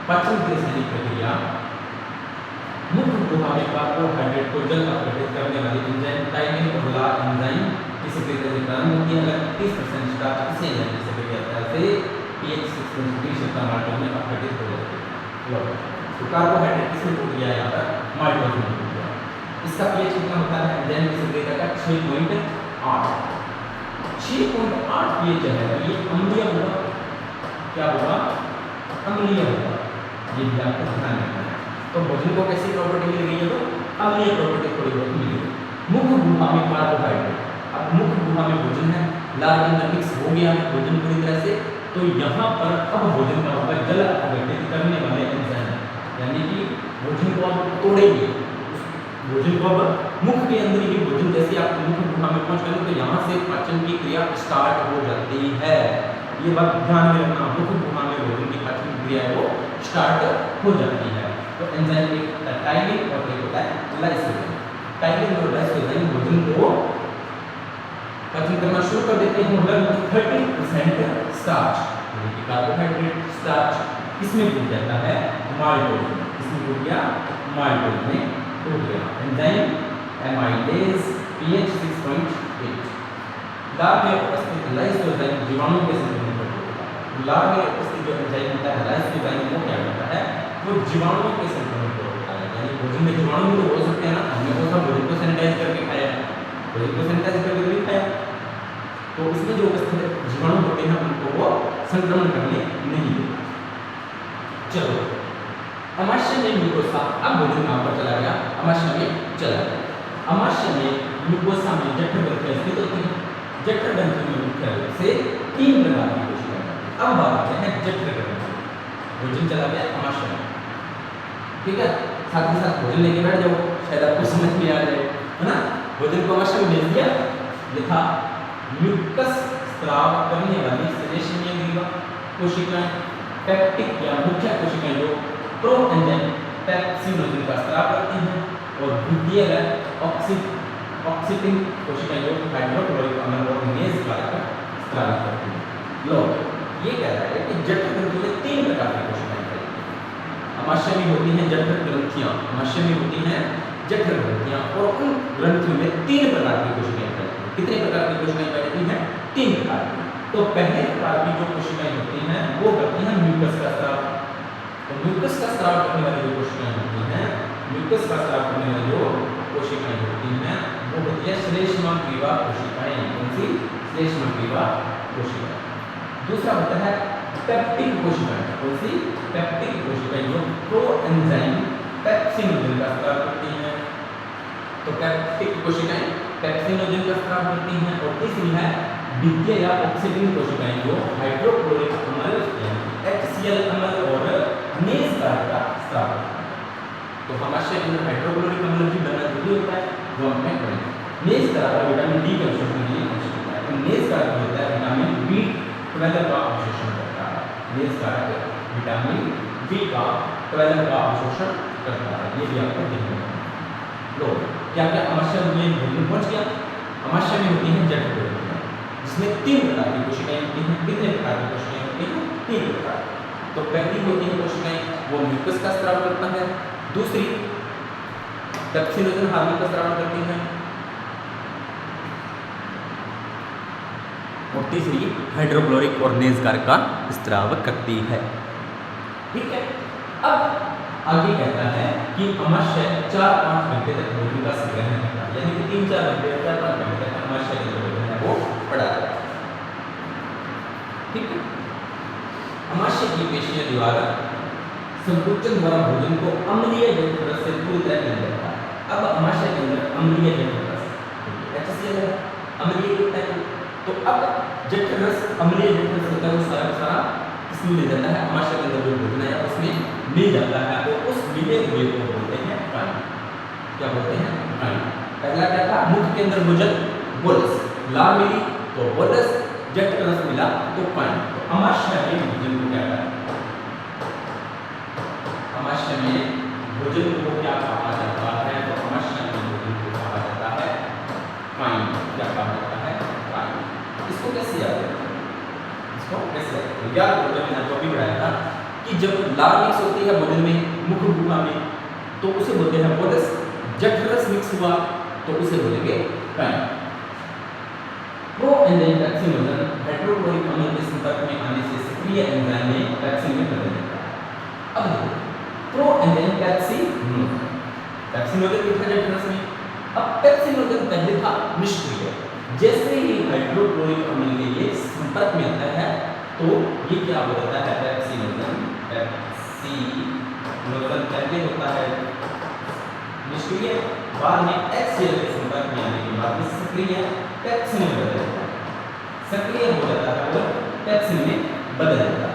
पाचन की रासायनिक प्रक्रिया मुख गुहा में कार्बोहाइड्रेट को जल अपघटित करने वाली एंजाइम टाइमिन और लार एंजाइम की सक्रियता से प्रारंभ होती है। अगर 30% स्टार्च इसी एंजाइम की सक्रियता से pH 6.3 माल्टोज में अपघटित हो जाती है। तो कार्बोहाइड्रेट किसमें टूट गया, यहाँ पर माल्टोज में टूट गया। इसका pH कितना होता है एंजाइम की सक्रियता का 6.8। 6.8 pH है, ये अम्लीय होगा। क्या होगा, अम्लीय होगा। ये भी आपको ध्यान रखना है। तो भोजन को कैसी प्रॉपर्टी मिल गई है, तो अम्लीय प्रॉपर्टी थोड़ी बहुत मिली है। मुख गुहा में कार्बोहाइड्रेट, अब मुख गुहा में भोजन है, लार के अंदर मिक्स हो गया है भोजन पूरी तरह से, तो यहाँ पर अब भोजन का होगा जल अपघटित करने वाले एंजाइम, यानी कि भोजन को अब तोड़ेंगे। भोजन को अब मुख के अंदर ही भोजन जैसे आप मुख गुहा में पहुंच गए तो यहाँ से पाचन की क्रिया स्टार्ट हो जाती है। ये बात ध्यान में रखना, मुख गुहा में भोजन की पाचन क्रिया वो स्टार्ट हो जाती है। तो एंजाइम एक होता है टाइमिन और एक होता है लाइसोजाइम। टाइमिन और लाइसोजाइम भोजन को पाचन करना शुरू कर देते हैं। लगभग 30% स्टार्च यानी कि कार्बोहाइड्रेट स्टार्च इसमें टूट जाता है माल्टोज में। इसमें टूट गया माल्टोज में टूट गया। Enzyme amylase pH 6.8। लार में उपस्थित लाइसोजाइम जीवाणु के संक्रमण पर होता है। लार में उपस्थित जो एंजाइम होता है लाइसोजाइम वो क्या करता है, वो जीवाणुओं के संक्रमण पर होता है। यानी भोजन में जीवाणु भी तो हो सकते हैं ना, हमने तो सब भोजन को सैनिटाइज करके खाया, भोजन को सैनिटाइज करके भी खाया, तो इसमें जो उपस्थित जीवाणु होते हैं उनको वो संक्रमण करने नहीं देता। चलो अमाशय में म्यूकोसा, अब भोजन कहाँ पर चला गया, अमाशय में चला गया। अमाशय में म्यूकोसा में जठर ग्रंथियां स्थित होती हैं। जठर ग्रंथि में मुख्य रूप से 3 प्रकार की कोशिकाएं होती हैं। अब बात करते हैं जठर ग्रंथि। भोजन चला गया अमाशय में, ठीक है, साथ ही साथ भोजन लेके बैठ जाओ, शायद आपको समझ में आ जाए, है ना। भोजन को अमाशय में भेज दिया, लिखा म्यूकस स्राव करने वाली श्लेष्मीय ग्रीवा कोशिकाएं, पेप्टिक या मुख्य कोशिकाएं जो प्रो एंजाइम पेप्सिनोजन का स्राव करती हैं, और द्वितीय ऑक्सीटिन कोशिकाएं जो हाइड्रोक्लोरिक अम्ल और मेज कारक स्राव करती हैं। लो ये कह रहा है कि जठर ग्रंथि में 3 प्रकार की कोशिकाएं होती हैं। अमाशय में होती हैं जठर ग्रंथियां, अमाशय में होती हैं जठर ग्रंथियां, और उन ग्रंथियों में 3 प्रकार की कोशिकाएं पाई जाती हैं। कितने प्रकार की कोशिकाएं पाई जाती हैं, 3 प्रकार की। तो पहले प्रकार की जो कोशिकाएं होती हैं वो करती हैं म्यूकस का स्राव। तो म्यूकस का स्राव करने वाली जो कोशिकाएं होती हैं, म्यूकस का स्राव करने वाली जो कोशिकाएं होती हैं वो होती है श्लेष्मग्रीवा कोशिकाएं। कौन सी, श्लेष्मग्रीवा कोशिकाएं। दूसरा होता है पेप्टिक कोशिकाएं। कौन सी, पेप्टिक कोशिकाएं जो प्रो एंजाइम पेप्सिन तो पैक्टिक कोशिकाएं पैक्सिनोजन का स्राव करती हैं। और तीसरी है विद्युत या ऑक्सीजन कोशिकाएं जो हाइड्रोक्लोरिक अम्ल HCl अम्ल और नेस कारक का स्राव करती हैं। तो हमाशय के अंदर हाइड्रोक्लोरिक अम्ल भी बनना जरूरी होता है, जो हम पढ़ेंगे। नेस कारक विटामिन डी का अवशोषण के लिए आवश्यक होता है। तो नेस कारक होता है विटामिन B12 का अवशोषण करता है। नेस कारक विटामिन B12 का अवशोषण करता है, ये भी आपको देखना होगा। लो क्या क्या अमाशय में भोजन पहुंच गया। अमाशय में होती है जठ कोशिकाएं, जिसमें 3 प्रकार की कोशिकाएं होती हैं। कितने प्रकार की कोशिकाएं होती हैं? 3 प्रकार। तो पहली होती है कोशिकाएं वो म्यूकस का स्राव करता है, दूसरी पैक्सिनोजन हार्मोन का स्राव करती है, और तीसरी हाइड्रोक्लोरिक और नेस कारक का स्राव करती है। ठीक है। अब आगे कहता है कि अमाशय 4-5 घंटे तक भोजन का संग्रहण करता है, यानी कि 3-4 घंटे 4-5 घंटे तक अमाशय के भोजन है वो पड़ा रहता है। ठीक है। अमाशय की पेशीय दीवार संकुचन द्वारा भोजन को अम्लीय जठर रस से पूरी तरह मिल जाता है। अब अमाशय के अंदर अम्लीय जठर रस HCl है, अम्लीय होता है। तो अब जठर रस अम्लीय जठर रस होता है, वो सारा इसमें मिल जाता है। अमाशय के अंदर जो भोजन है उसमें मिल जाता है, तो उस मिले हुए को बोलते हैं पानी। क्या बोलते हैं? पानी। पहला क्या था? मुख के अंदर भोजन बोलस, लार मिली तो बोलस, जठर रस मिला तो पानी। तो अमाशय में भोजन को क्या कहते हैं? अमाशय में भोजन को क्या कहा जाता है? तो अमाशय में भोजन को कहा जाता है पानी। क्या कहा जाता है? पानी। इसको कैसे याद रखें? इसको कैसे याद रखें? याद करो, जब मैंने आपको अभी बताया था कि जब लार मिक्स होती है भोजन में, मुख गुहा में, तो उसे बोलते हैं बोलस। जठर रस मिक्स हुआ तो उसे बोलेंगे पानी। प्रो एंजाइम पैक्सिनोजन हाइड्रोक्लोरिक अम्ल के संपर्क में आने से सक्रिय एंजाइम में पैक्सिन में बदल जाता है। अब देखो, प्रो एंजाइम पैक्सिनोजन भी था जठर रस में। अब पैक्सिनोजन पहले था निष्क्रिय। जैसे ही हाइड्रोक्लोरिक अम्ल के लिए संपर्क में आता है तो ये क्या हो जाता है? पैक्सिनोजन पहले होता है निष्क्रिय, बाद में HCl के संपर्क में आने के बाद सक्रिय पैक्सिन में बदल जाता है। सक्रिय हो जाता है और पैक्सिन में बदल जाता है,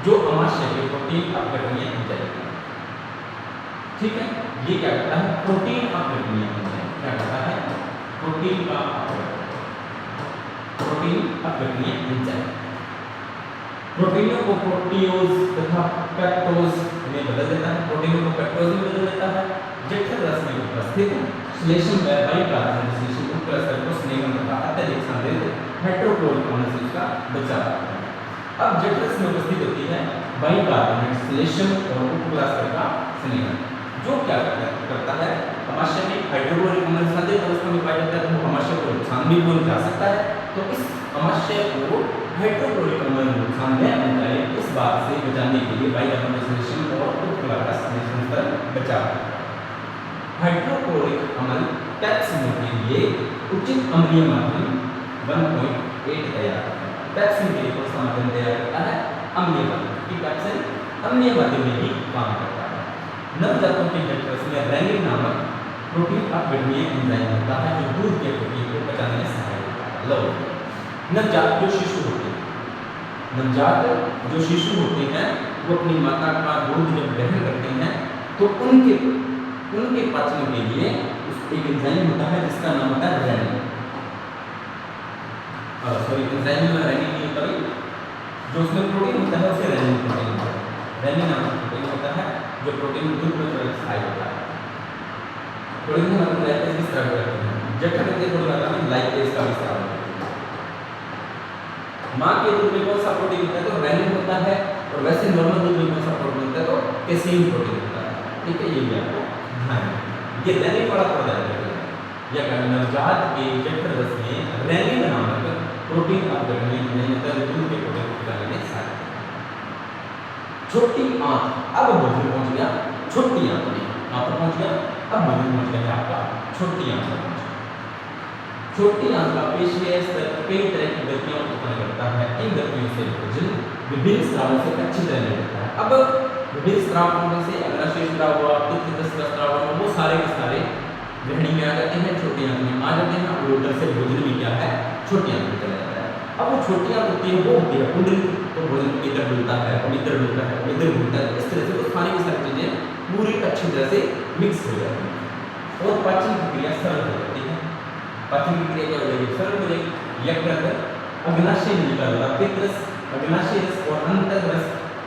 जो अमाशय के प्रोटीन अपघटनीय एंजाइम। ठीक है। ये क्या करता है? प्रोटीन अपघटनीय एंजाइम। क्या करता है? प्रोटीन अपघटनीय एंजाइम प्रोटीनों को प्रोटियोज तथा पेक्टोज में बदल देता है। प्रोटीनों को पेक्टोज में बदल देता है। जठर रस में उपस्थित श्लेष्म व बाइकार्बोनेट श्लेष्म उपक्रस्तर को स्नेहन तथा अत्यधिक सांद्रित हाइड्रोक्लोरिक अम्ल से उसका बचाव करता है। अब जठर रस में उपस्थित होती है बाइकार्बोनेट श्लेष्म और उपक्रस्तर का स्नेहन, जो क्या करता है? अमाशय में हाइड्रोक्लोरिक अम्ल सांद्रित अवस्था में पाया जाता है, तो अमाशय को नुकसान भी पहुंचा सकता है। तो इस अमाशय को हाइड्रोक्लोरिक अम्ल नुकसान न पहुंचाए, इस बात से बचाने के लिए बाइकार्बोनेट श्लेष्म और उपक्रस्तर का स्नेहन पर बचाव करता है। हाइड्रोक्लोरिक अम्ल पैक्सिन के लिए उचित अम्लीय माध्यम 1.8 तैयार करता है। पैक्सिन के लिए कौन सा माध्यम तैयार करता है? अम्लीय माध्यम। कि पैक्सिन अम्लीय माध्यम में ही काम करता है। नवजातों के जठर रस में रेनिन नामक प्रोटीन अपघटनीय एंजाइम होता है, जो दूध के प्रोटीन को पचाने में सहायक होता है। लो, नवजात जो शिशु होते हैं वो अपनी माता का दूध जब ग्रहण करते हैं तो उनके पाचन के लिए एक एंजाइम होता है जिसका नाम होता है रेनिन। एंजाइम में रेनिन नहीं होता, जो उसमें प्रोटीन होता है उसे रेनिन प्रोटीन होता है। रेनिन नामक प्रोटीन होता है जो प्रोटीन दूध में सहायक होता है। प्रोटीन का मतलब लाइपेज की स्राव करते हैं। जठर में थोड़ी मात्रा में लाइपेज का भी स्राव होता है। मां के दूध में कौन सा प्रोटीन होता है? तो रेनिन होता है। और वैसे नॉर्मल दूध में कौन सा प्रोटीन होता है? तो कैसीन प्रोटीन होता है। ठीक है, ये भी आपको ध्यान रखना। ये रेनिन वाला थोड़ा ध्यान रखना। यह नवजात के जठर रस में रेनिन नामक प्रोटीन अपघटनीय एंजाइम होता है, दूध के प्रोटीन को पचाने में सहायक होता है। छोटी आंत। अब भोजन पहुंच गया छोटी आंत में, आप पहुंच गया। अब भोजन पहुंच गया आपका छोटी आंत में। छोटी आंत का पेशीय स्तर कई तरह की गतियों उत्पन्न करता है। इन गतियों से भोजन विभिन्न स्रावों से अच्छी तरह मिल जाता है। अब विभिन्न स्राव होने से अग्नाशय स्राव हुआ, पित्त स्राव हुआ, वो सारे के सारे ग्रहणी में आ जाते हैं, छोटी आंत में आ जाते हैं, और उधर से भोजन भी क्या है, छोटी आंत में चला जाता है। अब वो छोटी आंत होती है, वो होती है कुंडली, तो भोजन इधर डुलता है और इधर डुलता है और इधर डुलता है, इस तरह से वो खाने की सारी चीजें पूरी अच्छी तरह से मिक्स हो जाती है और पाचन की क्रिया सरल हो जाती है। पाचन की क्रिया क्या हो जाएगी, सरल हो जाएगी। यकृत, अग्नाशय निकल रहा पित्त, अग्नाशय रस और अंतर रस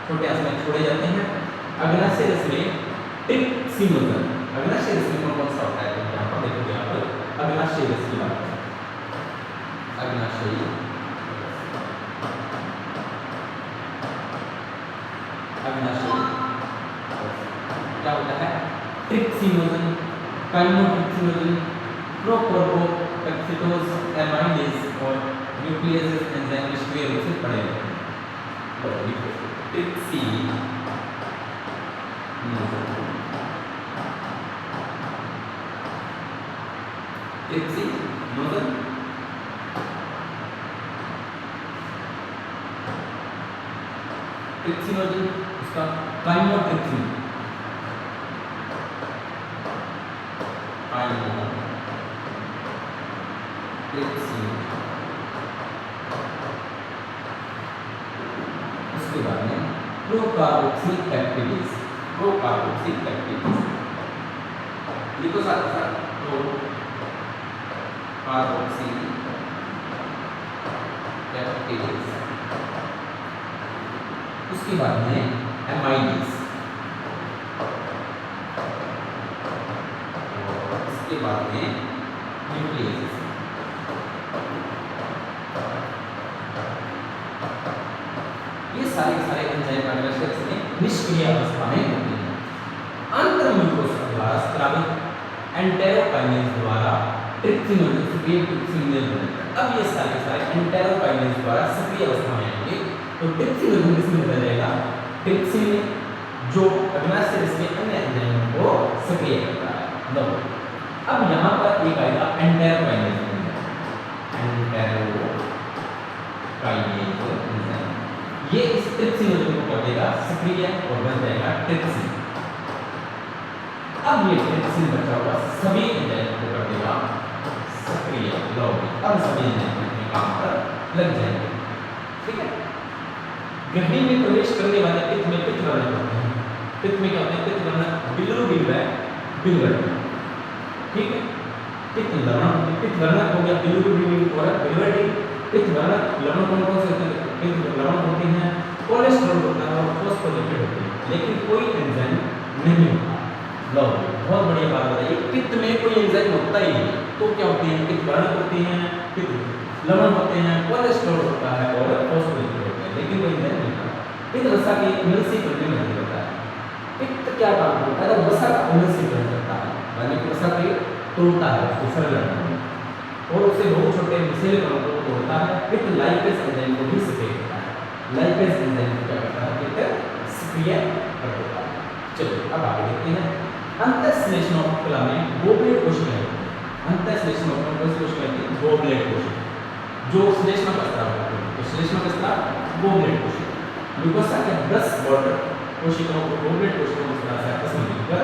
छोटे आंत में छोड़े जाते हैं। अग्नाशय रस में ट्रिप्सिनोजन, अग्नाशय रस में कौन सा होता है, तो यहाँ पर देखोगे आप अग्नाशय रस की बात करें, अग्नाशय क्या होता है, ट्रिप्सिनोजन, काइमोट्रिप्सिनोजन, प्रोकार्बोपेप्टिडोज, एमाइलेज और न्यूक्लियस एंजाइम निष्क्रिय रूप से पड़े रहते हैं। ट्रिप्सिनोजन, ट्रिप्सिनोजन ट्रिप्सिनोजन उसका काइमोट्रिप्सिन, उसके बाद में प्रोकार्बोक्सिल पेप्टिडेज, प्रोकार्बोक्सिल पेप्टिडेज लिखो साथ साथ, प्रोकार्बोक्सिल पेप्टिडेज। उसके बाद में एमाइलेज, उसके बाद में न्यूक्लियस। ये सारे एंजाइम अग्नाशय रस में निष्क्रिय अवस्था में होते हैं। अंतर्मुखोसा द्वारा स्रावित एंटेरोकाइनेज द्वारा ट्रिप्सिनोजन सक्रिय ट्रिप्सिनोजन बनता है। अब ये सारे एंटेरोकाइनेज द्वारा सक्रिय अवस्था में आएंगे, तो ट्रिप्सिनोजन किसमें बदल जाएगा, ट्रिप्सिन जो अग्नाशय रस के अन्य एंजाइमों को सक्रिय करता है। अब यहाँ पर एक आएगा एंटेरोकाइनेज, एंटेरोकाइनेज एंजाइम, ये इस ट्रिप्सिनोजन को कर देगा सक्रिय और बन जाएगा ट्रिप्सिन। अब ये ट्रिप्सिन बचा हुआ सभी एंजाइम को कर देगा सक्रिय, अब सभी एंजाइम अपने काम पर लग जाएंगे। ठीक है, ग्रहणी में प्रवेश करने वाले पित्त में पित्त वर्णक होते हैं। पित्त में क्या होते हैं, पित्त वर्णक बिलिरुबिन व बिलिवर्णक। ठीक है, पित्त लवण, पित्त वर्णक हो गया बिलिरुबिन और बिलिवर्णक। पित्त वर्णक लवण कौन से होते हैं, पित्त लवण होते हैं, कोलेस्ट्रॉल होता है और फॉस्फोलिपिड होते हैं, लेकिन कोई एंजाइम नहीं होता। लो बहुत बढ़िया बात बताइए, पित्त में कोई एंजाइम होता ही नहीं, तो क्या होते हैं, पित्त वर्णक होते हैं, पित्त लवण होते हैं, कोलेस्ट्रॉल होता है और फॉस्फोलिपिड होते हैं, लेकिन कोई एंजाइम नहीं होता। पित्त वसा के एनर्जीकरण में मदद करता है। पित्त क्या काम करता है, वसा का एनर्जीकरण करता है, यानी वसा के तोड़ता है, उसको सरल करता है और उसे बहुत छोटे विषैले कणों को तोड़ता है। पित्त लाइपेज एंजाइम को भी सक्रिय करता है, लाइपेज एंजाइम को क्या करता है, पित्त सक्रिय कर देता है। चलिए अब आगे देखते हैं। अंतःश्लेष्मोपकला में गोबलेट कोशिकाएं, अंतःश्लेष्मोपकला कोशिकाएं गोबलेट कोशिका जो श्लेष्मा का स्राव करते हैं, तो श्लेष्मा का स्राव गोबलेट कोशिका। म्यूकोसा के 10 बॉर्डर कोशिकाओं को गोबलेट कोशिकाओं के साथ सर्कस में मिलकर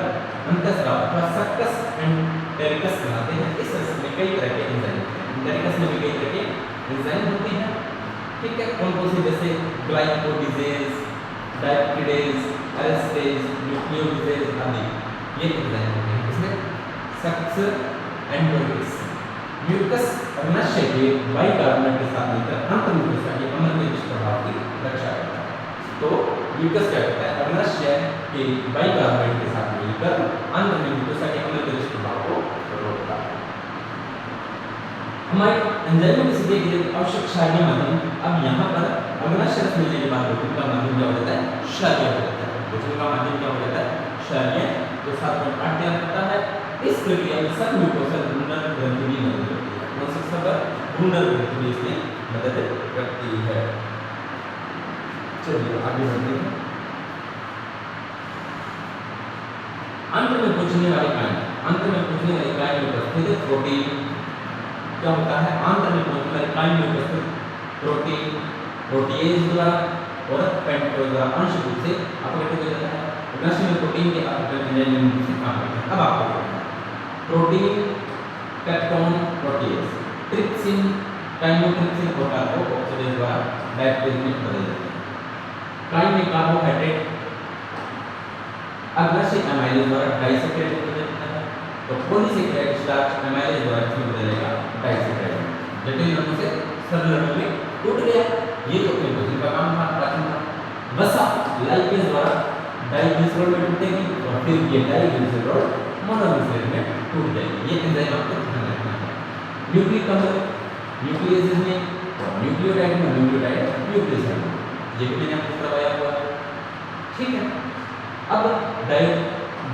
अंतःस्राव अथवा सर्कस एंटेरिकस बनाते हैं। इस सर्कस में कई तरह के एंजाइम होते हैं, एंटेरिकस में भी कई तरह के एंजाइम होते हैं। ठीक है, कौन कौन से, जैसे ग्लाइकोलिसिस, डायप्टिडेज, एल्स्टेज, न्यूक्लियोलिसिस आदि ये एंजाइम होते हैं। इसमें सक्स एंटेरिकस म्यूकस अग्नाशय के बाइकार्बोनेट के साथ मिलकर अंतर्मुखोसा के अम्ल के दुष्प्रभाव की रक्षा करता है। तो म्यूकस क्या करता है, अग्नाशय के बाइकार्बोनेट के साथ मिलकर अंतर्मुखोसा के अम्ल के दुष्प्रभाव को रोकता है। हमारे एंजाइमों की सिद्धि के लिए आवश्यक क्षारीय माध्यम, अब यहाँ पर अग्नाशय रस मिलने के बाद भोजन का माध्यम क्या हो जाता है, क्षारीय हो जाता है। भोजन का माध्यम क्या हो जाता है, क्षारीय, तो 7.8 ध्यान रखता है। इस प्रक्रिया में सब म्यूकोसा भ्रूणर ग्रंथि भी मदद करती है, कौन सी सब भ्रूणर ग्रंथि भी इसमें मदद करती है। चलिए आगे बढ़ते हैं। अंत में पहुंचने वाली कायन, अंत में पहुंचने वाली कायन में उपस्थित प्रोटीन क्या होता है, अंत में पहुंचने वाली कायन में उपस्थित प्रोटीन प्रोटीएज द्वारा और पेंटोज द्वारा आंशिक रूप से अपघटित हो जाता है। अग्नाशय में प्रोटीन के अपघटन एंजाइम से काम करते हैं। अब आपको protein, peptone, protease, trypsin, chymotrypsin protein को ऑक्सीडेज द्वारा डायस्ट्रेज में बदल देते हैं। काइन में कार्बोहाइड्रेट अग्रसी एमाइलेज द्वारा डाइसैकेराइड में बदल देता है, तो पॉलीसैकेराइड स्टार्च एमाइलेज द्वारा इसमें बदलेगा डाइसैकेराइड। जटिल अणु से सरल अणु में टूट गया, ये तो अपने भोजन का काम था, पाचन था। वसा लाइपेज द्वारा डाइग्लिसरॉल में टूटेगी और फिर ये डाइग्लिसरॉल मोनोग्लिसरॉल में टूट जाएगी। ये एंजाइम आपको ध्यान रखना है। न्यूक्लिक अम्ल न्यूक्लियस में और न्यूक्लियोटाइड में न्यूक्लियोटाइड न्यूक्लियस है, ये भी मैंने आपको करवाया हुआ है, ठीक है। अब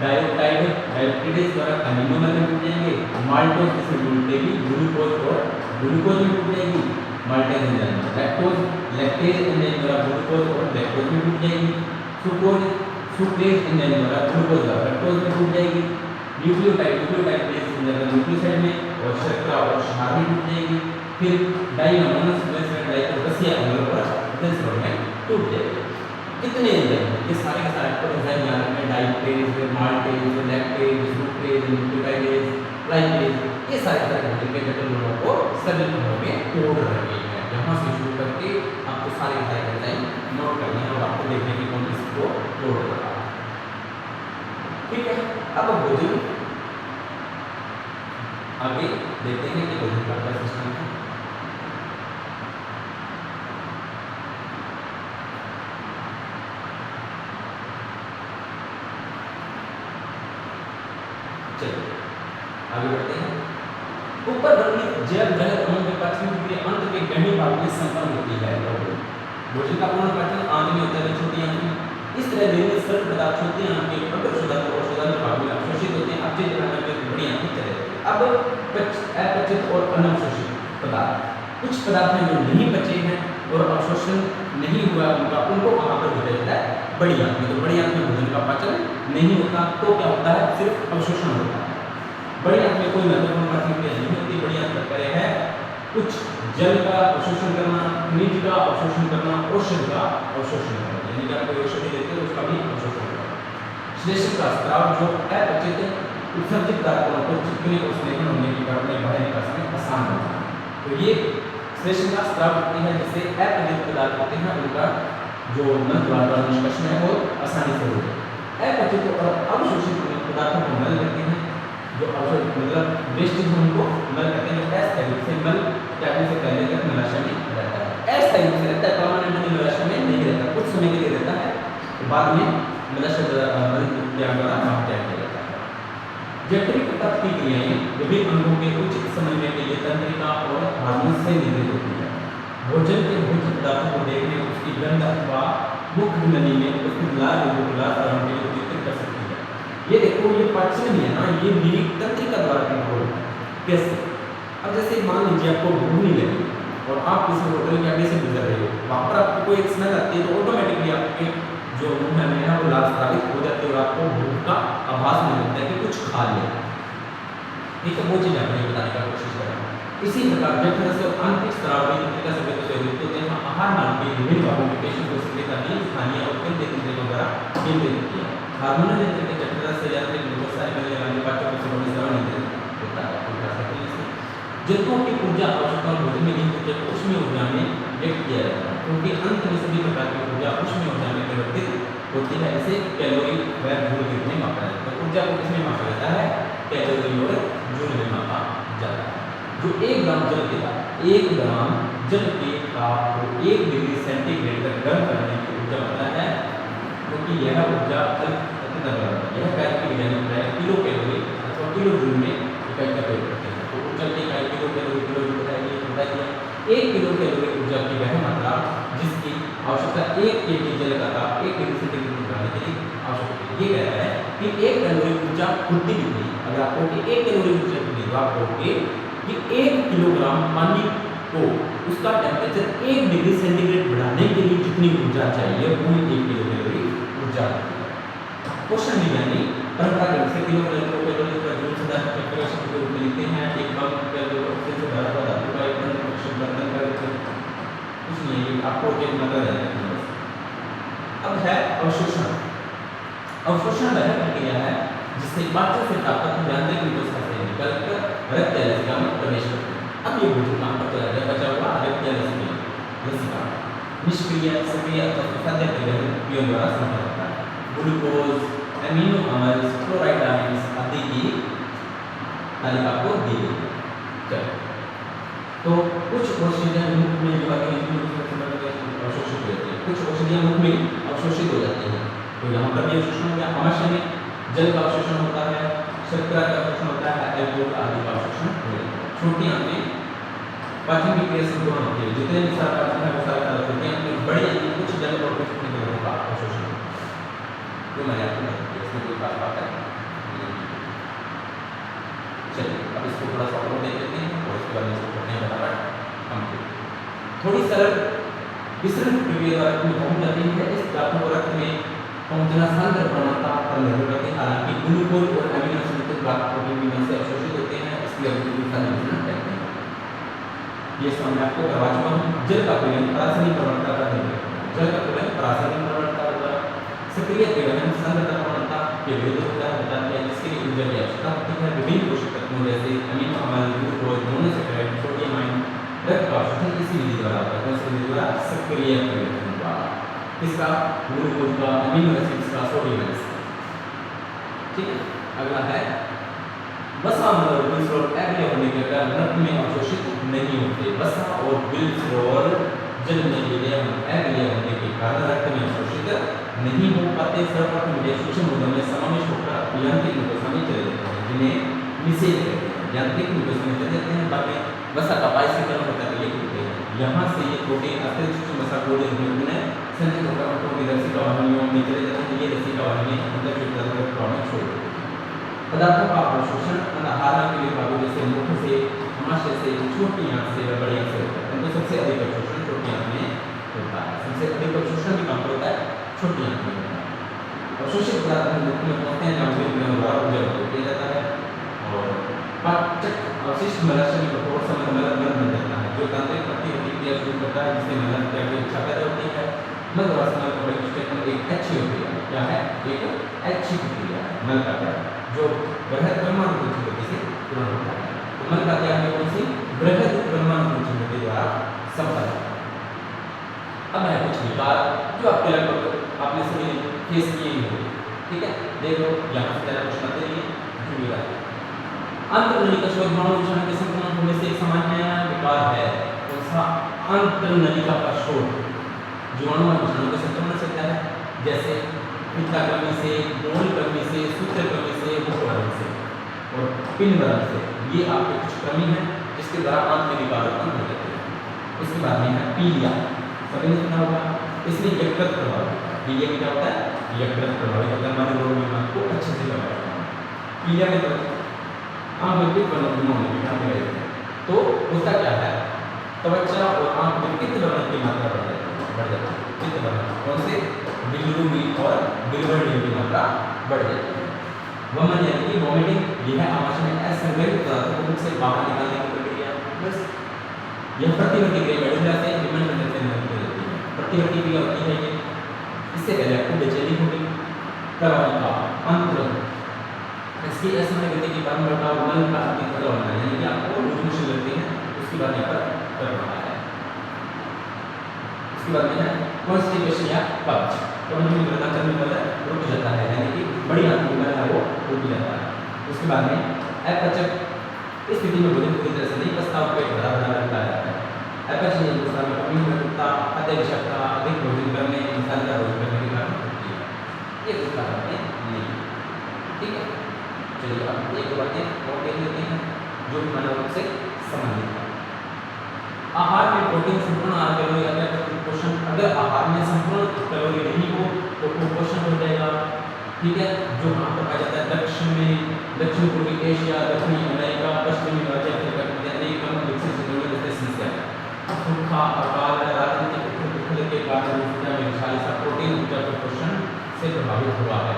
डायोप्टिडेज द्वारा अमीनो में टूट जाएंगे, माल्टोज इसमें टूटेगी, ग्लूकोज और ग्लूकोज में टूट जाएगी maltase enzyme, lactose lactase enzyme द्वारा ग्लूकोज और लैक्टोज में टूट जाएगी, सुक्रोज सुक्रेज एंजाइम द्वारा ग्लूकोज और लैक्टोज में टूट जाएगी, न्यूक्लियोटाइड प्लेस न्यूक्लियोसाइड में और शर्करा और क्षार में टूट जाएगी, फिर डाइअमोनस ग्लिसरॉल डाइकोरसिया अम्ल और ग्लिसरॉल में टूट जाएगी। कितने एंजाइम हैं? ये सारे के सारे आपको एंजाइम याद रखने हैं, डाइपेज, maltase, lactase, sucrase, nucleotidase, lipase, ये सारे के जटिल अणुओं को सरल अणुओं में तोड़ रहे हैं। यहाँ से शुरू करके आपको सारे के सारे एंजाइम नोट करने हैं और आपको देखने की कौन किसको तोड़ रहा है, ठीक है। अब भोजन आगे देखते हैं कि भोजन का क्या सिस्टम है। चलिए आगे बढ़ते हैं। ऊपर वर्णित जैव जनित अणुओं के पाचन क्रिया अंत के गहने भाग में संपन्न होती है। भोजन का पूर्ण पाचन आंत में होता है, छोटी आंत में। इस तरह विभिन्न सरल पदार्थ छोटी आंत के अंदर शोधन और शोधन भाग में अवशोषित होते हैं, अपचित आंत में बड़ी आंत में चले जाते हैं। अब अपचित और अनवशोषित पदार्थ, कुछ पदार्थ हैं जो नहीं बचे हैं और अवशोषण नहीं हुआ उनको कहाँ पर भेजा जाता है? बड़ी आंत में। तो बड़ी आंत में भोजन का पाचन नहीं होता तो क्या होता है? सिर्फ अवशोषण होता है। बड़ी आंत में कोई महत्वपूर्ण पाचन क्रिया नहीं होती। बड़ी आंत का कार्य है कुछ जल का अवशोषण करना, खनिज का अवशोषण करना, औषधि का अवशोषण करना, यानी कि आप कोई औषधि देते हैं उसका भी अवशोषण करना। श्लेष्म का स्राव जो अपचित उत्सर्जित पदार्थों को चिपकने और स्नेहन होने के कारण बाहर निकालने में आसान होता है। तो ये श्लेष्म का स्राव होती है, जिससे अपचित पदार्थ होते हैं उनका जो नल द्वारा निष्कर्षण है वो आसानी से होता है। अपचित और अवशोषित पदार्थों को मल कहते हैं, जो मतलब वेस्ट जो उनको मल कहते हैं। अस्थायी से मल त्यागने से पहले तक मलाशय में रहता है, अस्थायी से रहता है, परमानेंट मलाशय में नहीं रहता, कुछ समय के लिए रहता है, तो बाद में मलाशय द्वारा बाहर त्याग किया जाता है। जठरिक तंत्र की क्रियाएं विभिन्न अंगों के उचित समन्वय के लिए तंत्रिका और हार्मोन से निर्मित होती है। भोजन के भोज्य पदार्थों को देखने उसकी गंध अथवा मुख नली में उसकी लाल तरह के चित्रित कर सकती है। ये देखो, ये पाचन भी है ना, ये भी तंत्रिका द्वारा कंट्रोल होता है। कैसे? अब जैसे मान लीजिए आपको भूख नहीं लगी और आप किसी होटल के आगे से गुजर रहे हो, वहाँ पर आपको कोई एक स्मेल आती है, तो ऑटोमेटिकली आपके जो मुंह में है वो लाल स्रावित हो जाती है और आपको भूख का आभास मिल जाता है कि कुछ खा लिया। ठीक है, वो चीज़ आपने बताने का कोशिश करा। इसी प्रकार जब तरह से आंतरिक स्राव भी तंत्रिका से युक्त होते हैं, आहार नाल के विभिन्न भागों के पेशी को संकेता भी स्थानीय और केंद्रीय तंत्रिका द्वारा केंद्रित होती है। हार्मोनल तंत्र के जठर से यांत्रिक व्यवस्था निकलने वाले पाचक से बड़ी स्राव नियंत्रित होता है। जंतुओं की ऊर्जा आवश्यकता भोजन में नहीं होती है, ऊष्मीय ऊर्जा में व्यक्त किया जाता है, क्योंकि अंत में सभी प्रकार की ऊर्जा ऊष्मीय ऊर्जा में परिवर्तित होती है। इसे कैलोरी व जूल में मापा जाता है। ऊर्जा को किसमें मापा जाता है? कैलोरी और जूल में मापा जाता है। जो 1 ग्राम जल के ताप, 1 ग्राम जल के ताप को 1 डिग्री सेंटीग्रेड तक गर्म करने की ऊर्जा होता है, क्योंकि यह ऊर्जा यह किलो कैलोरी अथवा किलो जूल में इकाई का प्रयोग करते हैं। तो ऊर्जा की इकाई किलो कैलोरी किलो जूल बताइए, बता दिया। 1 किलो कैलोरी ऊर्जा की वह मात्रा जिसकी आवश्यकता 1 केजी जल का ताप 1 डिग्री सेंटीग्रेड में बढ़ाने के लिए आवश्यक है। ये कह रहा है कि 1 कैलोरी ऊर्जा खुदी कितनी, अगर आपको कि 1 कैलोरी ऊर्जा कितनी, तो आप कहोगे कि 1 किलोग्राम पानी को उसका टेम्परेचर 1 डिग्री सेंटीग्रेड बढ़ाने के लिए जितनी ऊर्जा चाहिए वो 1 किलो कैलोरी ऊर्जा है। क्वेश्चन विज्ञानी परंपरागत से किलो कैलोरी का जूल से कैलकुलेशन के रूप में लिखते हैं। एक बार कैलोरी से भरा हुआ धातु का एक बर्तन का कुछ नहीं, आपको एक मतलब है। अब है अवशोषण। अवशोषण वह प्रक्रिया है जिससे पाचन से ताकत यांत्रिक विकास से निकल कर रक्त लसिका में प्रवेश करते हैं। अब ये भोजन कहाँ पर चला गया, बचा हुआ रक्त लसिका निष्क्रिय सक्रिय अथवा खाद्य परिवहन द्वारा संपन्न होता है। ग्लूकोज, एमिनो अम्ल, क्लोराइड आयंस आदि की तालिका को दी गई है। चलो, तो कुछ औषधियां मुख में जो आती हैं अवशोषित हो जाती है, कुछ औषधियां मुख में अवशोषित हो जाती हैं। तो यहाँ पर भी अवशोषण हो गया। आमाशय में जल का अवशोषण होता है, शर्करा का अवशोषण होता है, अल्कोहल आदि का अवशोषण हो जाता है। छोटी आंत में पाचन की क्रिया संतुलन होती है, जितने भी सारा पाचन है वो सारा छोटी आंत में, बड़ी आंत में कुछ जल और कुछ खनिजों का अवशोषण होता है। जो मैंने आपको बताया, इसमें कोई खास बात है नहीं। चलिए अब इसको थोड़ा सा और देख लेते हैं और इसके बाद इसको पढ़ने फटाफट कंप्लीट। थोड़ी सरल विसरण प्रक्रिया द्वारा पहुंच जाती है। इस धातु को रक्त में पहुंचना सांद्र प्रवणता पर निर्भर करती है। हालांकि ग्लूकोज और अमीनो संयुक्त प्रोटीन भी से अवशोषित होते हैं, इसलिए अवशोषण कहते हैं। ये समझ आपको करवा चुका हूं। जल का परिवहन रासायनिक प्रवणता पर निर्भर करता है। जल का परिवहन रासायनिक प्रवणता द्वारा सक्रिय परिवहन सांद्रता प्रवणता के विरुद्ध होता है, बताते हैं। इसके लिए ऊर्जा की आवश्यकता होती है। विभिन्न पोषक तत्वों जैसे अमीनो अम्ल, ग्लूकोज, मोनोसैकेराइड, सोडियम आयन रक्त का अवशोषण इसी विधि द्वारा होता है। कौन सी विधि द्वारा? सक्रिय परिवहन द्वारा। किसका? ग्लूकोज का, अमीनो एसिड्स का, सोडियम एसिड्स का। ठीक है, अगला है वसा और ग्लिसरॉल अम्लीय होने के कारण रक्त में अवशोषित नहीं होते। वसा और ग्लिसरॉल जल में अम्लीय होने के कारण रक्त में अवशोषित नहीं हो पाते। सर्वप्रथम ये सूक्ष्म गुणों में समावेश होकर यांत्रिक निकोसा में चले जाते हैं, जिन्हें निषेध कहते हैं। यांत्रिक निकोसा में चले जाते हैं, बाद में वसा का बाइसिकरण होता है, ये होते हैं। यहाँ से ये प्रोटीन अतिरिक्त सूक्ष्म वसा को में संचित होकर प्रोटीन रसिका वाहिनियों में चले जाते हैं। ये रसिका वाहिनियां अंदर जो प्रोटीन छोड़ देते हैं। पदार्थों का अवशोषण आहार के विभागों जैसे मुख से, आमाशय से, छोटी आंत से व बड़ी आंत से होता है। तो सबसे अधिक अवशोषण छोटी आंत में होता है। सबसे अधिक अवशोषण भी कहाँ पर होता है? छोटी आंत में होता है। अवशोषित पदार्थ मुख में पहुंचते हैं, जहाँ विभिन्न द्वारा ऊर्जा उपयोग किया जाता है और पाचक अवशिष्ट मलाशय में कठोर समझ मल बन जाता है, जो तांत्रिक प्रतिक्रिया शुरू करता है, जिससे मल त्याग की इच्छा पैदा होती है। मल वासना का स्टेटमेंट एक अच्छी होती है। क्या है? एक अच्छी प्रक्रिया है मल का त्याग, जो बृहद परमाणु गति से पूर्ण होता है। तो मल का त्याग में कौन सी? बृहद परमाणु गति द्वारा संपन्न होता है। अब है कुछ विकार जो आपके लगभग आपने सभी फेस किए ही होंगे। ठीक है, देखो यहाँ से ज़्यादा कुछ मत नहीं है। अंतर्नली का शोध मानव विषाणु के संक्रमण होने से एक सामान्य विकार है। कौन सा? अंतर्नलिका का शोध जीवाणु और विषाणु के संक्रमण से होता है, जैसे पित्ता कमी से, मोल कमी से, सूत्र कमी से, मुखवरण से और पिंडवरण से। ये आपके कुछ कमी है जिसके द्वारा आंत में विकार उत्पन्न हो जाते हैं। उसके बाद में है पीलिया। सभी ने सुना होगा, इसलिए यकृत प्रभावित होता है। पीलिया में क्या होता है? यकृत प्रभावित होता है, माने रोग बीमार को अच्छे से लगाया जाता है। पीलिया में तो आंख में पित्त वर्ण होने के कारण रहते हैं। तो उसका क्या है? त्वचा और आंख में पित्त वर्ण की मात्रा बढ़ जाती है। पित्त वर्ण कौन से? बिलिरुबिन और बिलिरुबिन की मात्रा बढ़ जाती है। वमन यानी कि वोमिटिंग, यह आमाशय में असंगठित पदार्थों को मुख से बाहर निकालने की प्रक्रिया। बस यह प्रतिवर्ती क्रिया मेडुला से विभिन्न तंत्र से निर्मित होती है। प्रतिवर्ती क्रिया होती है ये। इससे पहले आपको बेचैनी होगी, प्रवाहिका, अंतर, इसकी असमय गति के कारण घटाव मल का अधिक होना, यानी कि आपको लूज मोशन लगते हैं। उसके बाद यहाँ पर कर रहा है। उसके बाद में है कॉन्स्टिपेशन या कब्ज। कब्ज में मृदा चलने वाला रुक जाता है, यानी कि बड़ी आंत में है वो रुक जाता है। उसके बाद में अपचक, इस स्थिति में भोजन पूरी तरह से नहीं पचता, पेट भरा भरा रहता है। अपचक में दूसरा में कमी होता, अधिक विषाक्तता, अधिक भोजन करने, मसालेदार भोजन करने के कारण होती है। ये कुछ कारण नहीं। ठीक है, चलिए अब एक बातें और देख लेते हैं जो भी मानव रोग से संबंधित है। आहार में प्रोटीन संपूर्ण आहार कैलोरी अगर कुपोषण, अगर आहार में संपूर्ण कैलोरी नहीं हो तो कुपोषण हो जाएगा। ठीक है, जो कहाँ पर पाया जाता है? दक्षिण में, दक्षिण पूर्वी एशिया, दक्षिणी अमेरिका, पश्चिमी मध्य अफ्रीका में अनेक विकसित क्षेत्रों में जैसे समस्या है। सूखा, अकाल, राजनीतिक उथल के कारण प्रोटीन ऊर्जा कुपोषण से प्रभावित हुआ है।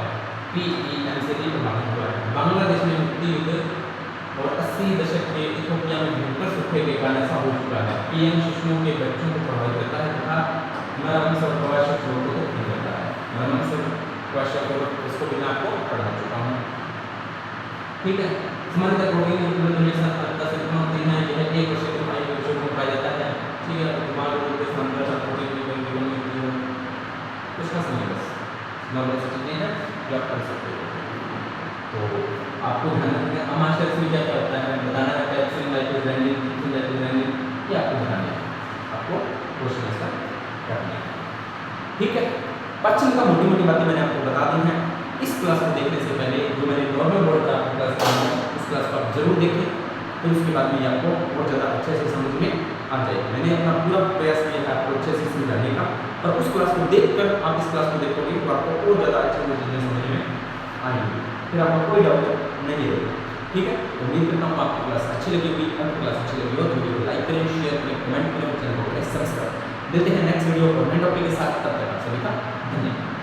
PEM से भी प्रभावित हुआ है। बांग्लादेश में मुक्ति युद्ध और 80 दशक के इथियोपिया में भयंकर सूखे के कारण ऐसा हो चुका है। PM शिशुओं के बच्चों को प्रभावित करता है तथा नरमांस और प्रवासी रोगों को ठीक करता है। नरमांस और प्रवासी रोग इसको बिना आपको पढ़ा चुका हूँ। ठीक है। सामान्यतः प्रोटीन का सिग्मा प्रोटीन है, यह 1% के माइक्रोन में पाया जाता है। ठीक है, दिमाग के अंदर प्रोटीन कुछ खास नहीं है, बस नॉर्मल सी चीजें हैं जो आप कर सकते हो। तो आपको ध्यान रखना है। अमाशय में क्या क्या होता है बताना है, कैप्सिन लाइकोजाइनिन ये आपको बताना है, आपको क्वेश्चन इसका करना है। ठीक है, पाचन का मोटी मोटी बातें मैंने आपको बता दी हैं। इस क्लास को देखने से पहले जो मैंने नॉर्मल बोर्ड का आपको क्लास कराया है, उस क्लास को आप जरूर देखें, फिर उसके बाद में आपको और ज़्यादा अच्छे से समझ में आ जाएगी। मैंने अपना पूरा प्रयास किया है आपको अच्छे से समझाने का, और उस क्लास को देखकर आप इस क्लास को देखोगे तो आपको और ज़्यादा अच्छे से चीज़ें समझ में आएंगी, फिर आपको कोई डाउट नहीं रहेगा। ठीक है, उम्मीद करता हूँ आपकी क्लास अच्छी लगी होगी। अगर क्लास अच्छी लगी हो तो वीडियो को लाइक करें, शेयर करें, कमेंट करें, चैनल को सब्सक्राइब। मिलते हैं नेक्स्ट वीडियो और नए टॉपिक के साथ, तब तक आप सभी का धन्यवाद।